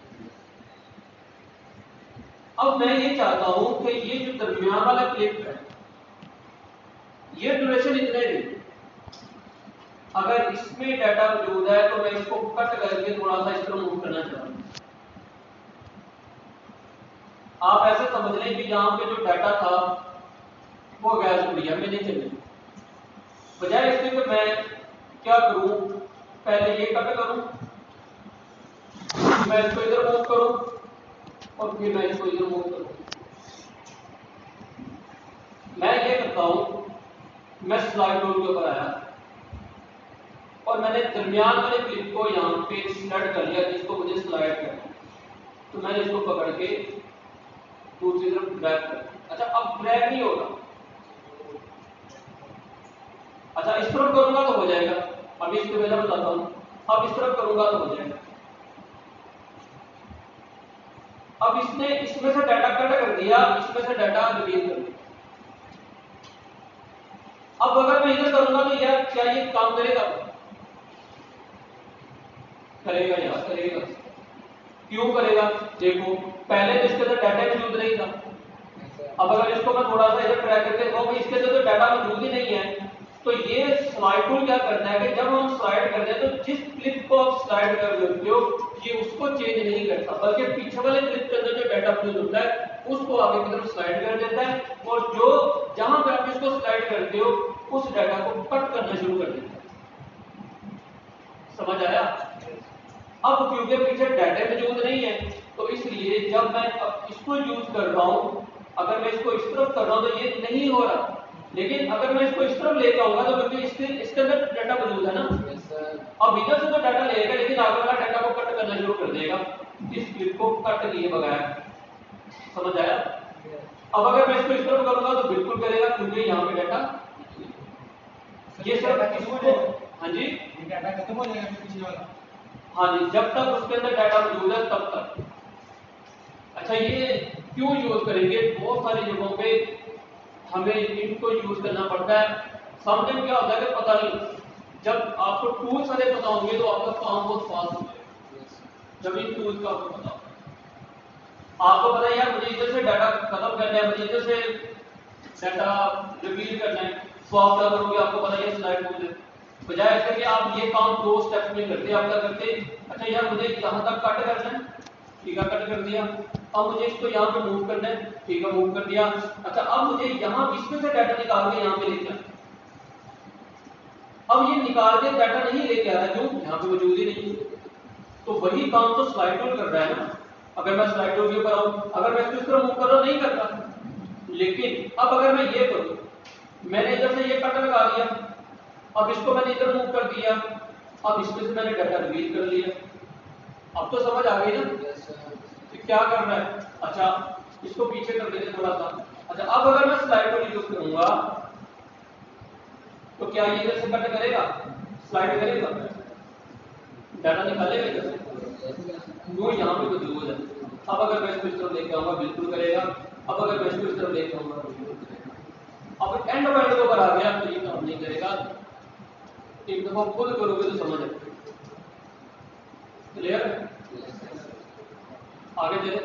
अब मैं ये चाहता हूं कि ये जो दरमियान वाला क्लिप है, ये ड्यूरेशन इतने दिन, अगर इसमें डाटा मौजूद है तो मैं इसको कट करके थोड़ा सा इस तरह मूव करना चाहता हूं। आप ऐसे समझ लें कि यहाँ पे जो डाटा था वो गैस मीडिया में नहीं चले, बजाय इसके कि मैं क्या करूं, पहले ये कट करूं, मैं इसको इधर मूव करूं और फिर मैं इसको इधर मूव करूं। मैं ये करता हूं, मैं स्लाइड टूल के ऊपर आया और मैंने दरमियान वाले क्लिप को यहाँ पे सेलेक्ट कर लिया जिसको मुझे स्लाइड करना है, तो मैंने इसको पकड़ के दूसरी तरफ ड्रैग कर। अच्छा, अब ड्रैग नहीं होगा, अच्छा इस तरफ करूंगा तो हो जाएगा, अभी इसको मैं बताता हूं, अब इस तरफ करूंगा तो हो जाएगा। अब इसने इसमें से डाटा कट कर दिया, इसमें से डाटा रिलीज कर दिया। अब अगर मैं इधर करूंगा तो यार क्या ये काम करेगा? करेगा यार, करेगा। क्यों करेगा? देखो पहले तो इसके अंदर डाटा मौजूद नहीं था, अब अगर इसको मैं थोड़ा सा इधर ट्रैक करके देखो इसके अंदर तो डाटा मौजूद ही नहीं है, तो ये स्लाइड टूल क्या करता है कि जब हम स्लाइड करते हैं तो जिस क्लिप को आप स्लाइड कर रहे हो ये उसको चेंज नहीं करता, बल्कि पीछे वाले क्लिप के अंदर जो डाटा मौजूद होता है उसको आगे की तरफ स्लाइड कर देता है, और जो जहां पे आप इसको स्लाइड करते हो उस डाटा को कट करना शुरू कर देता है। समझ आया? अब क्योंकि पीछे डाटा मौजूद नहीं है तो इसलिए जब मैं अब इसको यूज कर रहा हूं, अगर मैं इसको इस तरफ कर रहा हूं तो ये नहीं हो रहा, लेकिन अगर मैं इसको इस तरफ लेके आऊंगा तो क्योंकि इसके अंदर डाटा मौजूद है ना, अब इधर से तो डाटा लेगा लेकिन आगे वाला डाटा को कट करना शुरू कर देगा इस क्लिप को कट किए बगैर। समझ आया? अब अगर मैं इसको इस तरफ करूंगा तो बिल्कुल करेगा क्योंकि यहाँ पे डाटा ये सिर्फ इसको, हाँ जी डाटा खत्म हो जाएगा पीछे वाला, हाँ जी, जब तक उसके अंदर डाटा मौजूद है तब तक। अच्छा, ये क्यों यूज करेंगे? बहुत सारी जगहों पे हमें इनको यूज करना पड़ता है। समटाइम क्या होता है कि पता नहीं, जब आपको टूल्स सारे पता होंगे तो आपका काम बहुत फास्ट हो जाएगा। जब इन टूल्स का आपको पता होगा, आपको पता है यार मुझे इधर से डाटा खत्म करना है, मुझे इधर से डाटा रिवील करना है, स्वाप क्या करोगे? आपको पता है स्लाइड टूल है, बजाय इसके कि आप ये काम 2 स्टेप्स में करते, आप क्या करते? अच्छा यार मुझे यहाँ तक कट करना है, ठीक है कट कर दिया, अब मुझे इसको यहाँ पे मूव करना है, ठीक है मूव कर दिया। अच्छा अब मुझे यहाँ इसमें से डाटा निकाल के यहाँ पे लेके आना, अब ये निकाल के डाटा नहीं लेके आ रहा है, क्यों? यहाँ पे मौजूद ही नहीं, तो वही काम तो स्लाइड टूल कर रहा है ना। अगर मैं स्लाइड टूल के ऊपर आऊं, अगर मैं इसको इस तरह मूव कर रहा हूं नहीं करता, लेकिन अब अगर मैं ये करूं, मैंने इधर से ये कट लगा दिया, अब इसको मैंने इधर मूव कर दिया, अब इसमें से मैंने डाटा रिलीज कर लिया, अब तो समझ आ गई ना कि क्या करना है। अच्छा इसको पीछे कर देते थोड़ा सा। अच्छा अब अगर मैं स्लाइड टूल यूज करूंगा तो क्या ये इधर से कट करेगा? स्लाइड करेगा, डाटा निकालेगा इधर से, वो यहाँ पे मौजूद है। अब अगर मैं इसको इस तरफ लेके आऊंगा बिल्कुल करेगा, अब अगर मैं इसको इस तरफ लेके आऊंगा बिल्कुल करेगा। अब एंड पॉइंट के ऊपर आ गया तो ये काम नहीं करेगा, एक दफा खुद करोगे तो समझ आएगा। क्लियर? आगे चले।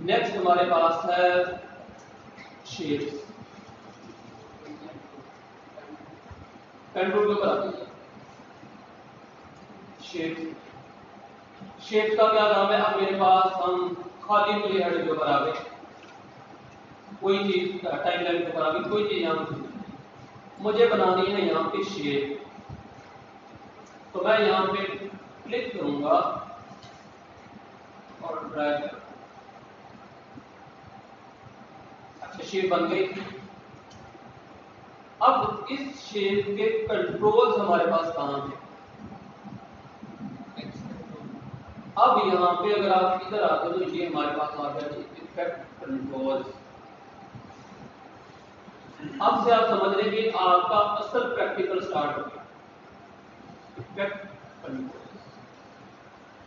नेक्स्ट हमारे पास है शेप्स। कंट्रोल के ऊपर आते हैं शेप्स। शेप्स का क्या काम है? अब मेरे पास हम खाली प्ले हेड के ऊपर आ गए, कोई चीज टाइमलाइन के ऊपर आ गई, कोई चीज यहाँ मुझे बनानी है यहाँ पे शेप, तो मैं यहाँ पे क्लिक करूंगा और ड्रैग। अच्छा, शेप बन गई। अब इस शेप के कंट्रोल्स हमारे पास कहां थे? अब यहाँ पे अगर आप इधर आते हो तो ये हमारे पास आ गया इफेक्ट कंट्रोल्स। अब से आप समझ रहे हैं कि आपका असल प्रैक्टिकल स्टार्ट हो गया। इफेक्ट कंट्रोल्स,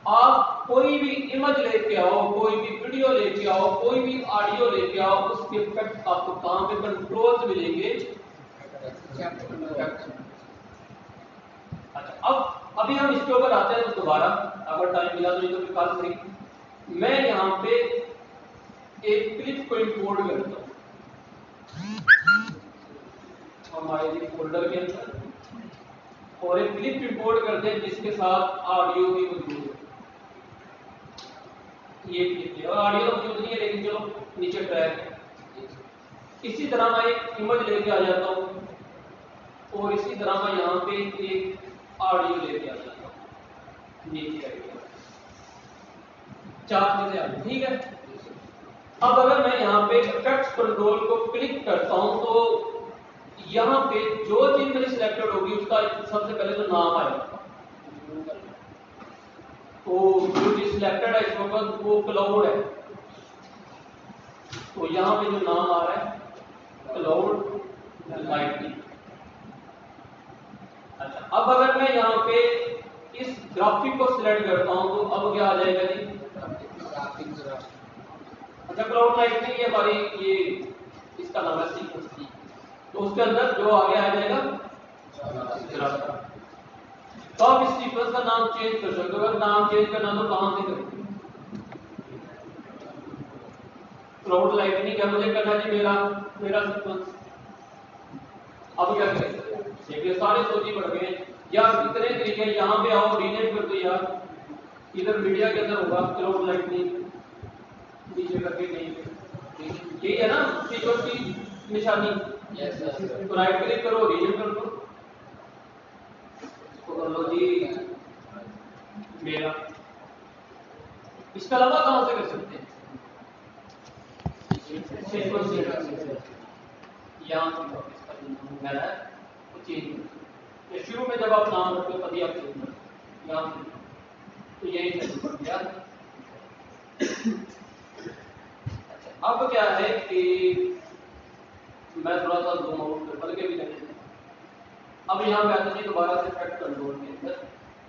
आप कोई भी इमेज लेके आओ, कोई भी वीडियो लेके आओ, कोई भी ऑडियो लेके आओ, उसके इफेक्ट आपको कहां पे कंट्रोल्स मिलेंगे? अच्छा, अब अभी हम इसके ऊपर आते हैं तो दोबारा, अगर टाइम मिला तो नहीं तो फिर कल करेंगे। मैं यहाँ पे एक क्लिप को इंपोर्ट करता हूँ हमारे फोल्डर के अंदर, और एक क्लिप इंपोर्ट करते हैं जिसके साथ ऑडियो भी मौजूद है। ये क्लिप है और ऑडियो तो मौजूद नहीं है, लेकिन चलो नीचे ट्रैक है। इसी तरह मैं एक इमेज लेके आ जाता हूँ और इसी तरह मैं यहाँ पे एक ऑडियो लेके आ जाता हूँ नीचे आएगा। चार चीजें आ गई, ठीक है। अब अगर मैं यहाँ पे इफेक्ट्स कंट्रोल को क्लिक करता हूँ तो यहाँ पे जो चीज मेरी सिलेक्टेड होगी उसका सबसे पहले तो नाम आएगा। तो जो चीज सिलेक्टेड है इस वक्त वो क्लाउड है, तो यहाँ पे जो नाम आ रहा है क्लाउड लाइटनिंग। अच्छा, अब अगर मैं यहाँ पे इस ग्राफिक को सिलेक्ट करता हूँ तो अब क्या आ जाएगा जी? अच्छा, क्लाउड लाइटनिंग ये हमारी ये इसका नाम है सीक्वेंस, तो उसके अंदर जो आगे आ जाएगा ग्राफिक। तो आप इस सीक्वेंस का नाम चेंज कर सकते हो। अगर नाम चेंज करना तो कहां से करेंगे? क्लाउड लाइटनिंग क्या मुझे करना जी मेरा सीक्वेंस। अब क्या करें? देखिए सारे सोची पड़ गए यार, कितने तरीके। यहाँ पे आओ, रीनेम कर दो यार, इधर मीडिया के अंदर होगा क्लाउड लाइटनिंग, नीचे करके नहीं, यही है ना सीक्वेंस की निशानी। तो राइट क्लिक करो, रीनेम कर दो, तो कर लो जी मेरा। इसके अलावा कहां से कर सकते हैं? यहाँ चेंज, शुरू में जब आप नाम रखते हो तभी आप चेंज करते यहाँ, तो यही है। अब क्या है कि मैं थोड़ा सा जूम आउट कर के भी करें। अब यहाँ पे आते हैं दोबारा से इफेक्ट कंट्रोल के अंदर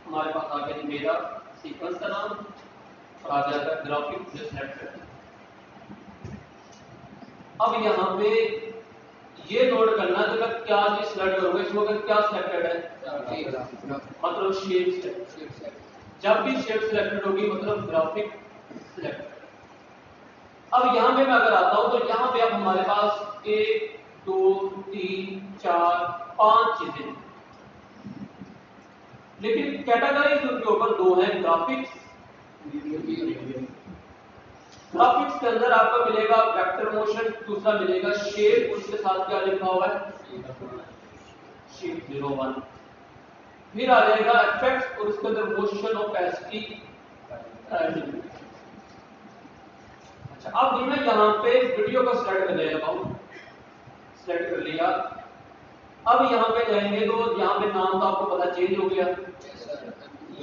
हमारे पास आ गया मेरा सीक्वेंस का नाम और आ जाएगा ग्राफिक जो सिलेक्ट करना। अब यहाँ पे ये नोट करना है कि क्या चीज सिलेक्ट करूंगा, इस वक्त क्या सिलेक्टेड है? मतलब शेप। जब भी शेप सिलेक्टेड होगी मतलब ग्राफिक सिलेक्ट। अब यहाँ पे मैं अगर आता हूं तो यहाँ पे अब हमारे पास 1 2 3 4 5 चीजें, लेकिन कैटेगरीज उनके ऊपर 2 है, ग्राफिक्स। ग्राफिक्स के अंदर आपको मिलेगा वेक्टर मोशन, दूसरा मिलेगा शेप, उसके साथ क्या लिखा हुआ है? शेप 01। फिर आ जाएगा इफेक्ट्स और उसके अंदर मोशन, ओपेसिटी। अच्छा, अब मैं यहाँ पे वीडियो को सिलेक्ट कर लेता हूँ, सिलेक्ट कर लिया। अब यहाँ पे जाएंगे तो यहाँ पे नाम तो आपको पता चेंज हो गया।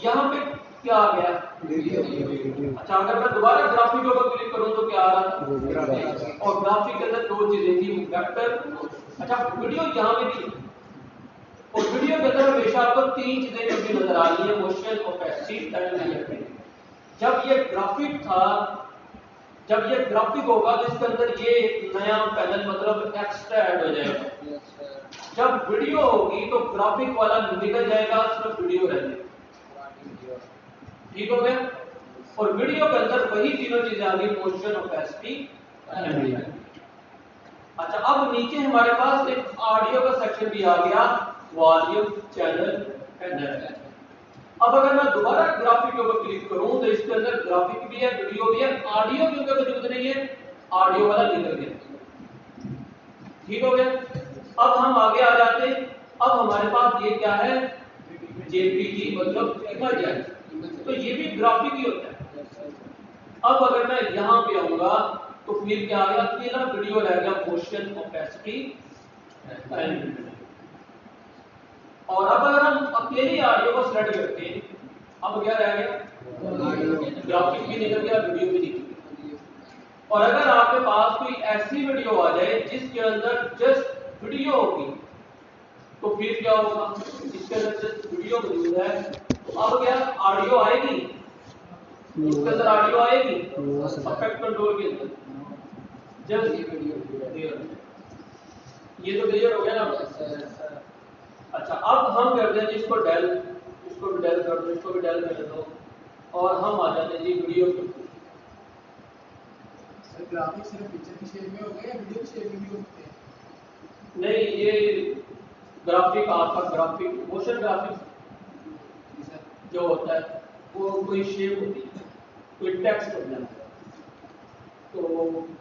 यहाँ पे क्या आ गया? अच्छा, अगर मैं दोबारा ग्राफिक पर क्लिक करूं तो क्या आ रहा है? और ग्राफिक के अंदर 2 चीजें थी, वेक्टर। अच्छा, वीडियो यहाँ पे भी, और वीडियो के अंदर हमेशा आपको 3 चीजें जो नजर आ रही है, मोशन, ओपेसिटी, टाइम। जब ये ग्राफिक था, जब ये ग्राफिक होगा तो इसके अंदर ये नया पैनल मतलब एक्स्ट्रा ऐड हो जाएगा। जब वीडियो होगी तो ग्राफिक वाला निकल जाएगा, सिर्फ वीडियो रहेगी। ठीक हो गया? और वीडियो के अंदर वही तीनों चीजें आ गई, मोशन, ओपेसिटी, टाइम। अच्छा, अब नीचे हमारे पास एक ऑडियो का सेक्शन भी आ गया, वॉल्यूम, चैनल, एंड। अब अगर मैं दोबारा ग्राफिक के ऊपर क्लिक करूं तो इसके अंदर ग्राफिक भी है, वीडियो भी है, ऑडियो क्योंकि मौजूद नहीं है, ऑडियो वाला निकल गया। ठीक हो गया? अब हम आगे आ जाते हैं। अब हमारे पास ये क्या है, जेपीजी मतलब इमेज है, तो ये भी ग्राफिक ही होता है। अब अगर मैं यहाँ पे आऊंगा तो फिर क्या आ गया, अकेला वीडियो रह गया, मोशन ओपेसिटी एंड। और अब अगर हम अकेले ऑडियो को सिलेक्ट करते हैं, अब क्या रह गया, ग्राफिक भी निकल गया, वीडियो भी निकल गया। और अगर आपके पास कोई ऐसी वीडियो आ जाए जिसके अंदर जस्ट वीडियो होगी, तो फिर क्या होगा, इसके अंदर जस्ट वीडियो मौजूद है, तो अब क्या ऑडियो आएगी, इसके अंदर ऑडियो आएगी अफेक्ट कंट्रोल के अंदर जस्ट ये तो क्लियर हो गया ना। अच्छा, अब हम करते हैं इसको डेल, इसको भी डेल कर दो, इसको भी डेल कर दो, और हम आ जाते हैं जी वीडियो पे। सर ग्राफिक सिर्फ पिक्चर की शेप में होगा या वीडियो की शेप में भी हो सकते हैं? नहीं, ये ग्राफिक आपका ग्राफिक मोशन ग्राफिक जो होता है वो कोई शेप होती है, कोई टेक्स्ट होता है, तो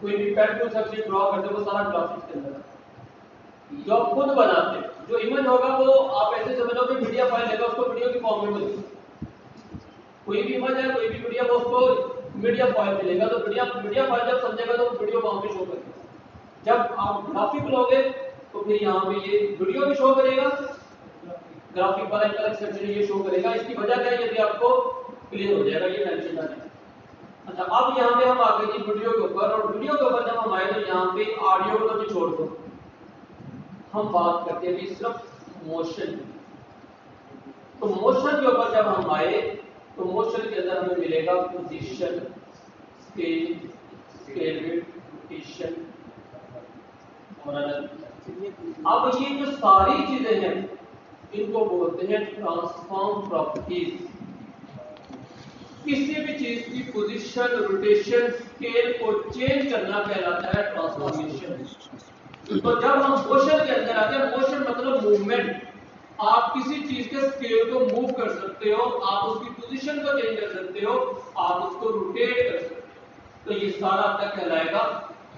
कोई भी पेन टूल सबसे ड्रॉ करते वो सारा ग्राफिक्स के अंदर है। जो आप खुद बनाते हैं, जो इमेज होगा वो आप ऐसे समझो कि मीडिया फाइल लेगा, उसको वीडियो की फॉर्म में मिलेगी। कोई भी इमेज है, कोई भी मीडिया, वो उसको मीडिया फाइल मिलेगा, तो मीडिया फाइल जब समझेगा तो वीडियो फॉर्म में शो करेगा। जब आप ग्राफिक लोगे तो फिर यहाँ पे ये वीडियो भी शो करेगा, ग्राफिक वाला एक अलग सेक्शन ये शो करेगा। इसकी वजह क्या है, यदि आपको क्लियर हो जाएगा, ये टेंशन ना लें। अच्छा, अब यहाँ पे हम आ गए जी वीडियो के ऊपर, और वीडियो के ऊपर जब हम आए तो यहाँ पे ऑडियो को तो छोड़ दो, हम बात करते हैं कि सिर्फ मोशन। तो मोशन के ऊपर जब हम आए तो मोशन के अंदर हमें मिलेगा position, scale, scale width, rotation और अलग। अब ये जो सारी चीजें हैं इनको बोलते हैं ट्रांसफॉर्म प्रॉपर्टीज। किसी भी चीज की पोजीशन, रोटेशन, स्केल को चेंज करना कहलाता है ट्रांसफॉर्मेशन। तो जब हम मोशन के अंदर आते हैं, मोशन मतलब मूवमेंट, आप किसी चीज के स्केल को मूव कर सकते हो, आप उसकी पोजीशन को चेंज कर सकते हो, आप उसको रोटेट कर सकते हो, तो ये सारा आपका कहलाएगा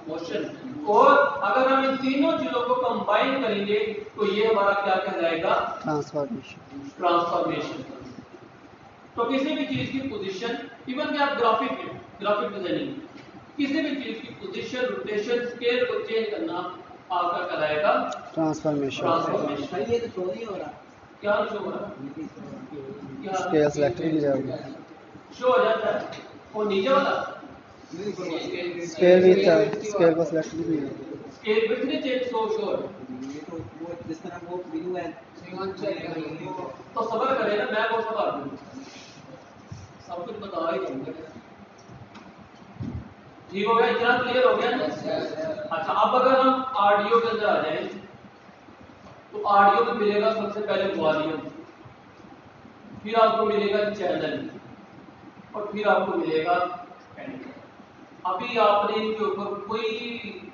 मोशन। और अगर हम इन तीनों चीजों को कंबाइन करेंगे तो ये हमारा क्या कहलाएगा, ट्रांसफॉर्मेशन। ट्रांसफॉर्मेशन। तो किसी भी चीज की पोजीशन, इवन कि आप ग्राफिक डिजाइनिंग, किसी भी चीज की पोजीशन, रोटेशन, स्केल को चेंज करना आपका कहलाएगा ट्रांसफॉर्मेशन। ट्रांसफॉर्मेशन। ये तो शो नहीं हो रहा, क्या शो हो रहा, स्केल सेलेक्ट नहीं जाएगा, शो हो जाता है, और नीचे वाला स्केल भी स्केल को सेलेक्ट भी नहीं है, स्केल विड्थ नहीं चेंज शो ये तो वो जिस तरह वो ब्लू है तो सबर करे ना, मैं बहुत सबर दूंगा, सब कुछ बता ही दूंगा। ठीक हो गया, इतना क्लियर हो गया ना। अच्छा, अब अगर हम ऑडियो के अंदर आ जाएं तो ऑडियो में मिलेगा सबसे पहले वॉल्यूम, फिर आपको मिलेगा चैनल, और फिर आपको मिलेगा एंकर। अभी आपने इनके ऊपर कोई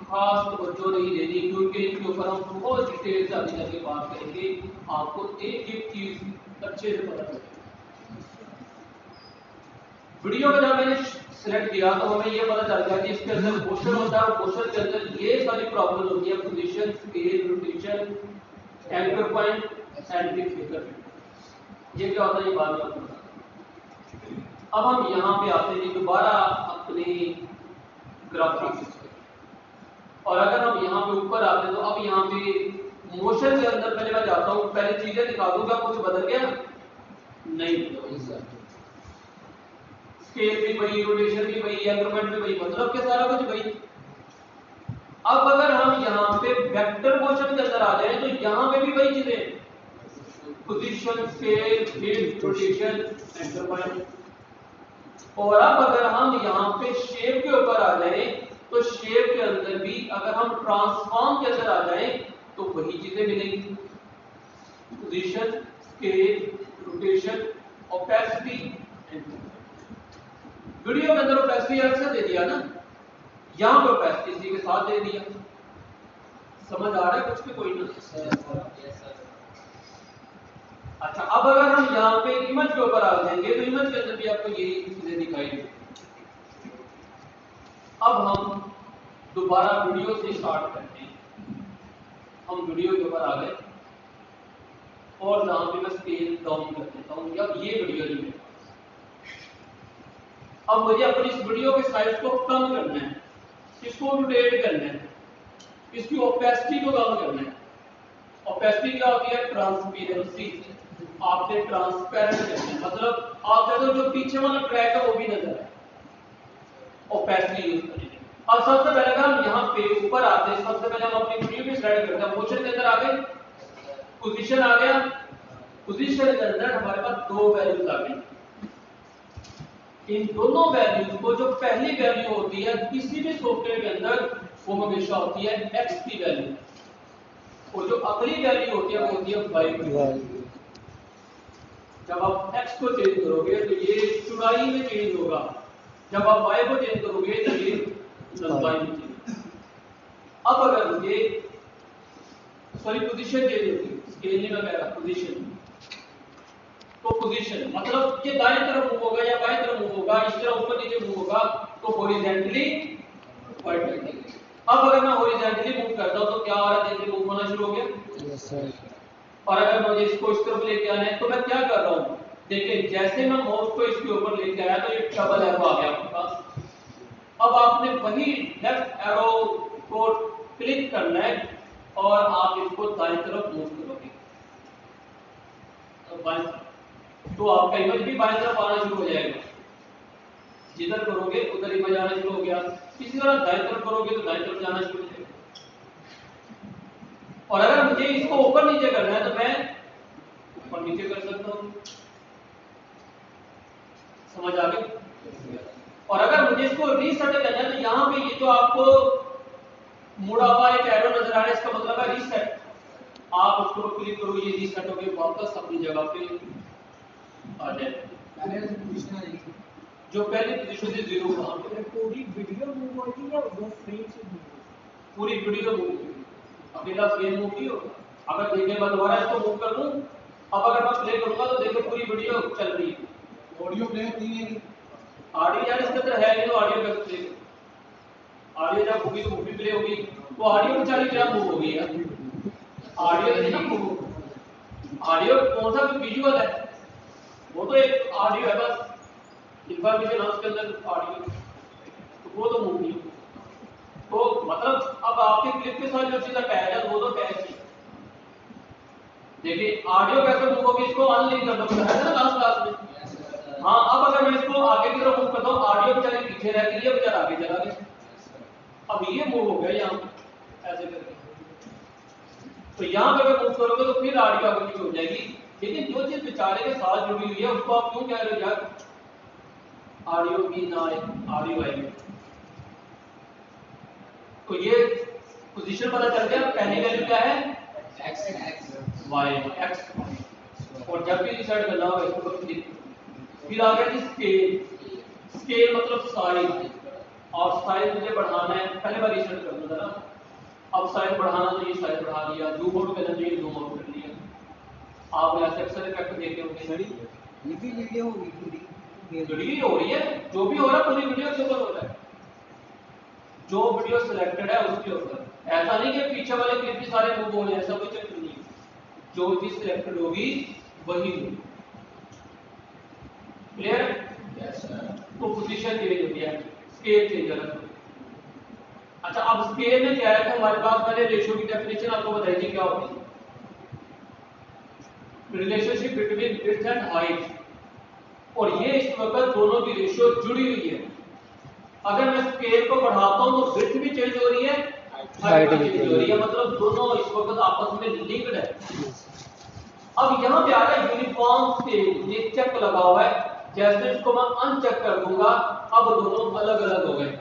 खास तवज्जो नहीं देनी, क्योंकि इनके ऊपर हम बहुत डिटेल से आगे जाके बात करेंगे, आपको एक एक चीज अच्छे से पता चलेगी। वीडियो का जब मैंने सिलेक्ट किया तो हमें ये पता चल गया कि इसके अंदर मोशन होता है, और मोशन के अंदर ये सारी प्रॉब्लम होती है, position, scale, rotation, anchor point, scientific figure. ये क्या होता है, ये बाद में आपको बताऊंगा। अब हम यहाँ पे आते हैं दोबारा अपनी ग्राफिक्स, और अगर हम यहाँ पे ऊपर आते हैं तो अब यहाँ पे मोशन के अंदर पहले मैं जाता हूँ, पहले चीजें दिखा दूंगा, कुछ बदल गया नहीं, स्केल भी वही, रोटेशन भी वही, एंगलमेंट भी वही, मतलब कि सारा कुछ वही। अब अगर हम यहाँ पे वेक्टर मोशन के अंदर आ जाए तो यहाँ पे भी वही चीजें, position, scale, width, rotation, anchor point. और अब अगर हम यहाँ पे शेप के ऊपर आ जाए तो शेप के अंदर भी अगर हम ट्रांसफॉर्म के अंदर आ जाए तो वही चीजें मिलेंगी, position, scale, rotation, opacity. Video के अंदर ओपेसिटी अक्सर दे दिया ना, यहाँ पे ओपेसिटी इसी के साथ दे दिया। समझ आ रहा है कुछ भी, कोई ना। अच्छा, अब अगर हम यहाँ पे इमेज के ऊपर आ जाएंगे तो इमेज के अंदर भी आपको यही चीजें दिखाई देंगी। अब हम दोबारा वीडियो से स्टार्ट करते हैं। हम वीडियो के ऊपर आ गए और जहां पे मैं स्केल डाउन कर देता हूं या ये वीडियो जो है, अब मुझे अपनी इस वीडियो के साइज को कम करना है, इसको रोटेट करना है, इसकी ओपेसिटी को कम करना है। ओपेसिटी क्या होती है? ट्रांसपेरेंसी। आपने ट्रांसपेरेंट करना है, मतलब आप कहते हो जो पीछे वाला ट्रैक है वो भी नजर आए, ओपेसिटी यूज करेंगे। अब सबसे पहले हम यहाँ पे ऊपर आते हैं, सबसे पहले हम अपनी वीडियो की स्लाइड करते हैं। मोशन के अंदर आ गए, पोजीशन आ गया, पोजीशन के अंदर हमारे पास दो वैल्यूज आ गई। इन दोनों वैल्यूज को, जो पहली वैल्यू होती है किसी भी सॉफ्टवेयर के अंदर, वो हमेशा होती है x की वैल्यू, और जो अगली वैल्यू होती है वो होती है y की वैल्यू। जब आप x को चेंज करोगे तो ये चौड़ाई में चेंज होगा, जब आप y को चेंज करोगे तो ये लंबाई में चेंज। अब अगर मुझे पोजीशन चेंज होती है, स्केल नहीं मैं कह रहा, पोजीशन, तो पोजीशन मतलब ये दाएं तरफ मूव होगा या बाएं तरफ मूव होगा, इस तरह ऊपर नीचे मूव होगा, तो हॉरिजॉन्टली वर्टिकली। अब अगर मैं हॉरिजॉन्टली मूव करता हूं तो क्या हो रहा है? देखिए मूव होना शुरू हो गया। Yes sir. और अगर मुझे इसको इस तरफ लेके आना है तो मैं क्या कर रहा हूं? देखिए जैसे मैं माउस को इसके ऊपर लेके आया तो ये डबल एरो आ गया आपके पास। अब आपने वही लेफ्ट एरो को क्लिक करना है और आप इसको दाएं तरफ मूव करोगे, तो बाएं, तो आपका इमेज भी बाएं तरफ आना शुरू हो जाएगा। जिधर करोगे उधर इमेज आना शुरू हो गया। इसी तरह दाएं तरफ करोगे तो दाएं तरफ जाना शुरू हो जाएगा। और अगर मुझे इसको ऊपर नीचे करना है तो मैं ऊपर नीचे कर सकता हूं। समझ आ गई? और अगर मुझे इसको रीसेट करना है तो यहाँ पे ये जो आपको मुड़ा हुआ एक एरो नजर आ रहा है, इसका मतलब है रीसेट। आप उसको क्लिक करो, ये रीसेट हो गया, वापस अपनी जगह पे आ जाए। पहले से पोजीशन आ जाएगी। जो पहले पोजीशन से 0 वहां पे पूरी वीडियो मूव होगी या वो फ्रेम से मूव होगी? पूरी वीडियो मूव होगी, अकेला फ्रेम मूव नहीं होगा। अगर देखिए मैं दोबारा इसको मूव कर लूं, अब अगर मैं प्ले करूंगा तो देखो पूरी वीडियो चल रही है। ऑडियो प्ले होती है, ऑडियो यार इसके अंदर है नहीं, तो ऑडियो कैसे प्ले करूं? ऑडियो जब होगी तो मूवी प्ले होगी, तो ऑडियो बेचारी क्या मूव होगी यार? ऑडियो नहीं ना मूव होगी। ऑडियो कौन सा विजुअल है? वो तो एक ऑडियो है, बस इंफॉर्मेशन है उसके अंदर ऑडियो, तो वो तो मूव नहीं। तो मतलब अब आपके क्लिप के साथ जो चीज अटैच है वो तो अटैच ही। देखिए ऑडियो कैसे मूव होगी, इसको अनलिंक कर दो है ना लास्ट क्लास में। हाँ, अब अगर मैं इसको आगे की तरफ मूव करता हूँ, ऑडियो बेचारी पीछे रहती है, बेचारा आगे चला गया। अब ये मूव हो गया यहाँ ऐसे करके, तो यहाँ पे अगर मूव करोगे तो फिर ऑडियो आगे पीछे हो जाएगी। लेकिन जो चीज बेचारे के साथ जुड़ी हुई है उसको आप क्यों कह रहे हो यार ऑडियो की ना ऑडियो आएगी? तो ये पोजीशन पता चल गया। पहली वैल्यू क्या है? x y, x। और जब भी डिसाइड करना होगा इसको क्लिक। फिर आ गया जी स्केल। स्केल मतलब साइज, और साइज मुझे बढ़ाना है, पहले बार रीसेट कर दूं ना। अब साइज बढ़ाना तो ये साइज बढ़ा दिया, जूम आउट करना चाहिए जूम आउट कर लिया। आप ऐसे अक्सर इफेक्ट देखे होंगे। सर ये भी वीडियो होगी पूरी? वीडियो हो रही है, जो भी हो रहा है पूरी वीडियो के ऊपर हो रहा है, जो वीडियो सिलेक्टेड है उसके ऊपर। ऐसा नहीं कि पीछे वाले क्लिप भी सारे मूव हो जाए, ऐसा कोई चक्कर नहीं। जो चीज सिलेक्टेड होगी वही होगी। क्लियर? तो पोजीशन चेंज हो गया, स्केल चेंज हो गया। अच्छा, अब स्केल में क्या है कि हमारे पास पहले रेशियो की डेफिनेशन आपको बताई थी क्या होती है। Relationship between width and height, और ये इस वक्त दोनों की रेशियो जुड़ी हुई है। अगर मैं स्केल को बढ़ाता हूं तो विड्थ भी चेंज हो रही है, हाइट भी चेंज हो रही है, मतलब दोनों इस वक्त आपस में लिंक्ड है। अब यहाँ पे आ रहा है यूनिफॉर्म स्केल, ये चेक लगा हुआ है। जैसे इसको मैं अनचेक कर दूंगा, अब दोनों अलग अलग हो गए।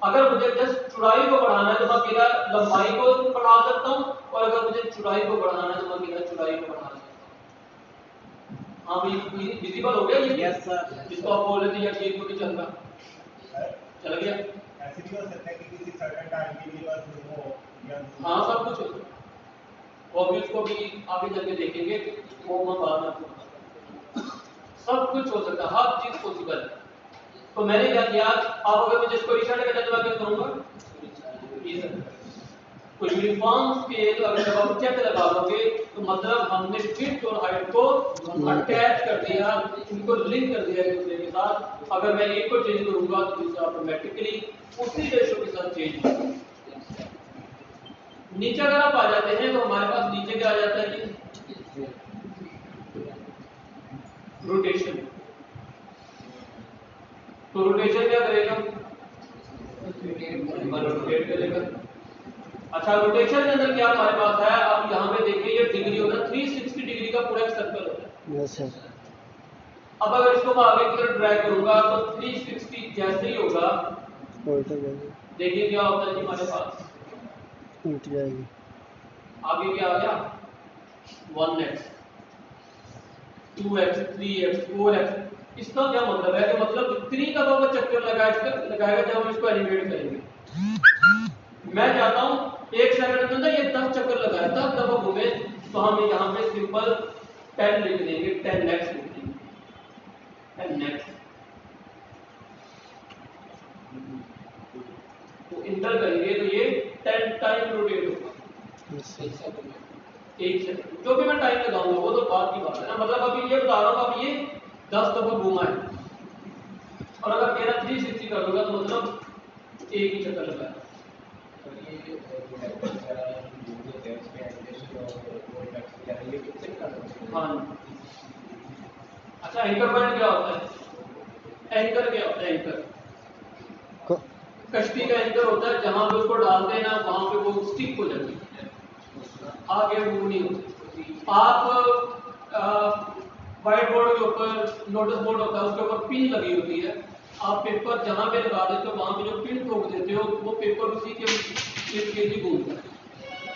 अगर मुझे जस्ट चौड़ाई को बढ़ाना है तो मैं अकेला लंबाई को बढ़ा सकता हूं, और अगर मुझे चौड़ाई को बढ़ाना है तो मैं अकेला चौड़ाई को बढ़ा सकता हूं। हाँ भाई, विजिबल हो गया ये? Yes sir. जिसको आप बोल रहे थे या ठीक नहीं चल रहा, चल गया। ऐसे भी हो सकता है कि किसी सर्टेन टाइम के लिए बस वो या हाँ सब कुछ, ऑब्वियस को भी आगे जाके देखेंगे, वो मैं बाद में आपको बताऊंगा। सब कुछ हो सकता है, हर चीज पॉसिबल है। तो मैंने क्या किया, अब अगर मुझे इसको रीसेट करना है तो मैं क्या करूंगा? तो यूनिफॉर्म स्केल अगर जब आप चेक लगाओगे तो मतलब हमने विड्थ और हाइट को अटैच कर दिया, इनको लिंक कर दिया एक दूसरे के साथ। अगर मैं एक को चेंज करूंगा तो दूसरा ऑटोमेटिकली उसी रेशो के साथ चेंज होगा। नीचे अगर आप आ जाते हैं तो हमारे पास नीचे क्या आ जाता है कि रोटेशन। तो रोटेशन क्या करेगा, रोटेट करेगा। अच्छा, रोटेशन के अंदर क्या हमारे पास है, अब यहाँ पे देखिए ये डिग्री होता है 360 डिग्री का पूरा एक सर्कल होता है। Yes sir. अब अगर इसको मैं आगे की तरफ ड्रैग करूंगा तो 360 जैसे ही होगा उल्ट जाएगी। देखिए क्या होता है कि हमारे पास उल्ट जाएगी। आगे क्या आ गया 1x 2x 3x 4x। इसका क्या मतलब है कि मतलब इतनी दफा वो चक्कर लगाएगा जब हम इसको एनिमेट करेंगे। मैं चाहता हूं 1 सेकंड के अंदर ये 10 चक्कर लगाए, 10 दफा घूमे, तो हम यहाँ पे सिंपल 10 लिख देंगे, 10x लिख देंगे, 10x। तो इंटर करेंगे तो ये 10 टाइम रोटेट होगा। Yes sir. 1 सेकंड जो भी मैं टाइम लगाऊंगा वो तो बात की बात है ना। मतलब अभी ये बता रहा हूँ, अब ये 10 दफा घूमा है और अगर मेरा 360 कर दूंगा तो मतलब एक ही चक्कर लगाया। हाँ। अच्छा, एंकर पॉइंट क्या होता है? एंकर क्या होता है? एंकर कश्ती का एंकर होता है, जहां पे उसको डालते हैं ना वहां पे वो स्टिक हो जाती है, आगे मूव नहीं होती। आप व्हाइट बोर्ड के ऊपर नोटिस बोर्ड होता है, उसके ऊपर पिन लगी होती है, आप पेपर जहां पे लगा देते हो वहां पे जो पिन ठोक देते हो वो पेपर उसी के लिए घूमता है।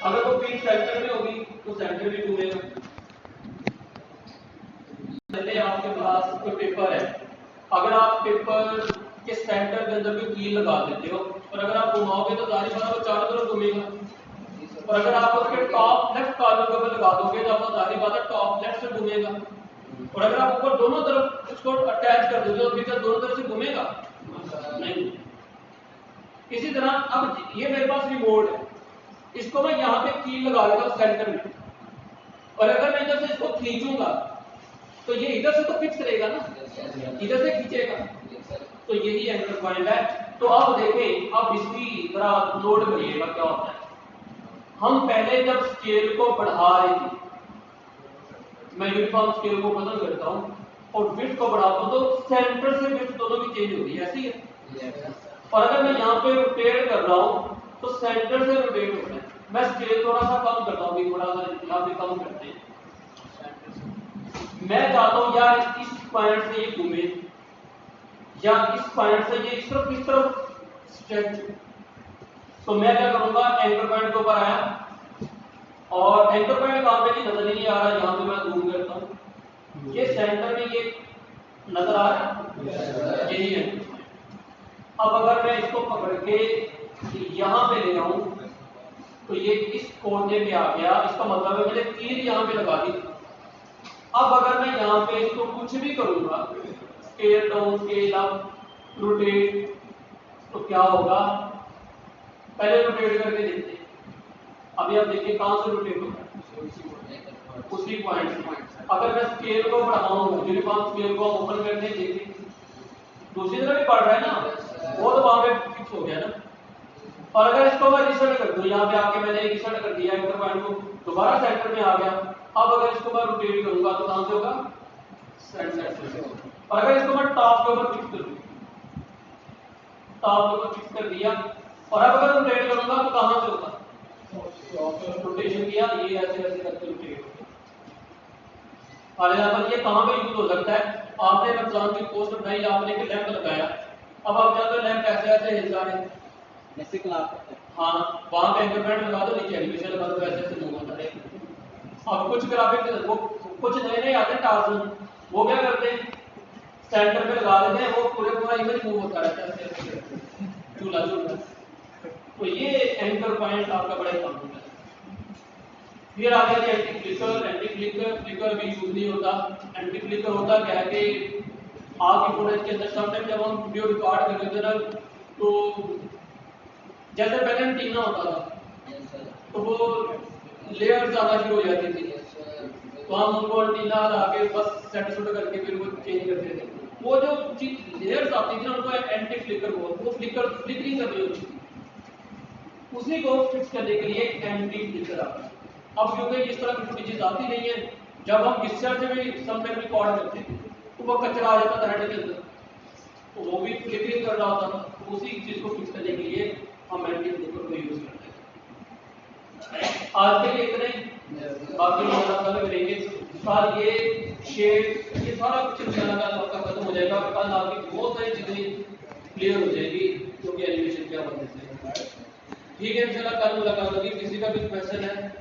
अगर वो पिन सेंटर में होगी तो सेंटर भी घूमेगा। पहले आपके पास कोई पेपर है, अगर आप पेपर के सेंटर के अंदर भी कील लगा देते हो और अगर आप घुमाओगे तो जाहिर बात है वो चारों तरफ घूमेगा। और अगर आप उसके टॉप लेफ्ट कॉर्नर के ऊपर लगा दोगे तो आपको जाहिर बात है टॉप लेफ्ट से घूमेगा। और अगर आप ऊपर दोनों तरफ इसको अटैच कर दोगे तो फिर क्या दोनों तरफ से घूमेगा? नहीं। इसी तरह अब ये मेरे पास रिमोट है, इसको मैं यहाँ पे कील लगा देता हूँ सेंटर में, और अगर मैं इधर से इसको खींचूंगा तो ये इधर से तो फिक्स रहेगा ना, इधर से खींचेगा, तो यही एंकर पॉइंट है। तो अब देखें, अब इसकी तरह नोट करिएगा क्या होता है। हम पहले जब स्केल को बढ़ा रहे थे, मैं यूनिफॉर्म स्केल को बदल करता हूँ और विड्थ को बढ़ाता हूँ तो सेंटर से विड्थ दोनों की चेंज होती है, ऐसी है। और अगर मैं यहाँ पे रोटेट कर रहा हूँ तो सेंटर से रोटेट होता है। मैं स्केल थोड़ा सा कम करता हूँ, थोड़ा सा यहाँ पे कम करते हैं। मैं चाहता हूँ यार इस पॉइंट से ये घूमे या इस पॉइंट से ये इस तरफ स्ट्रेच, तो मैं क्या करूंगा, एंकर पॉइंट के ऊपर आया और एंकर पॉइंट कहां पे नजर नहीं आ रहा, यहां पे मैं जूम करता हूं, ये सेंटर में ये नजर आ रहा है, यही है। अब अगर मैं इसको पकड़ के यहां पे ले आऊं तो ये इस कोने पे आ गया, इसका मतलब है मैंने कील यहां पे लगा दी। अब अगर मैं यहाँ पे इसको कुछ भी करूंगा, scale down scale up rotate, तो क्या होगा, पहले रोटेट करके देखते हैं। अभी आप देखिए कहां से रोटेट होगा, उसी पॉइंट से। अगर मैं स्केल को बढ़ाऊंगा, यूनिफॉर्म स्केल को ओपन करके देखिए, दूसरी तरफ भी बढ़ रहा है ना, वो तो वहां पे फिक्स हो गया ना। और अगर इसको मैं रिसेट कर दूं, यहाँ पे आके मैंने रिसेट कर दिया, एंकर पॉइंट को दोबारा सेंटर में आ गया। अब अगर इसको मैं रोटेट करूंगा तो कहां से होगा, सेंटर से। और अगर इसको मैं टॉप के ऊपर फिक्स कर दूं, टॉप के ऊपर फिक्स कर दिया, और अब अगर रोटेट करूंगा तो कहां से होगा, रोटेशन किया, ये ऐसे ऐसे करके रोटेट हो गया। ये कहां पे यूज हो सकता है, आपने रमजान की पोस्ट बनाई, आपने एक लैंप लगाया, अब आप चाहते हो लैंप ऐसे ऐसे हिल जा रहे हैं, जैसे क्लास, हाँ वहां पे एंकर पॉइंट लगा दो, नीचे एनिमेशन लगा दो, ऐसे ऐसे मूव होता है। अब कुछ ग्राफिक वो कुछ नए नए आते हैं टार्जन, वो क्या करते हैं, सेंटर पे लगा देते हैं, वो पूरा इमेज मूव होता रहता है, चूल्हा चूल्हा। तो ये एंकर पॉइंट आपका बड़ा काम होता है। फिर आ गया anti flicker. Anti flicker flicker भी यूज नहीं होता। एंटी फ्लिकर होता क्या है कि आपकी फुटेज के अंदर समटाइम जब हम वीडियो रिकॉर्ड कर लेते हैं ना, तो जैसे पहले एंटीना होता था, तो वो लेयर्स आना शुरू हो जाती थी, तो हम उनको एंटीना लगा के बस सेट सुट करके फिर वो चेंज करते थे। वो जो लेयर्स आती थी ना उनको एंटी फ्लिकर वो फ्लिकरिंग कर रही होती थी, उसी को फिक्स करने के लिए एंटी फ्लिकर आता है। अब क्योंकि इस तरह की छोटी चीज आती नहीं है, जब हम डिस्चार्ज में सब में कॉर्ड करते थे तो वो कचरा आ जाता था हेड के अंदर, तो वो भी फ्लिकरिंग कर रहा होता था। तो उसी चीज को फिक्स करने के लिए हम एंटी फ्लिकर को यूज करते हैं। आज के लिए इतने, बाकी कल करेंगे। कल ये शेड ये सारा कुछ इंशाल्लाह आपका खत्म हो जाएगा, कल आपकी बहुत सारी चीजें क्लियर हो जाएगी क्योंकि एनिमेशन क्या बनने से। ठीक है, इंशाल्लाह कल मुलाकात होगी। किसी का भी क्वेश्चन है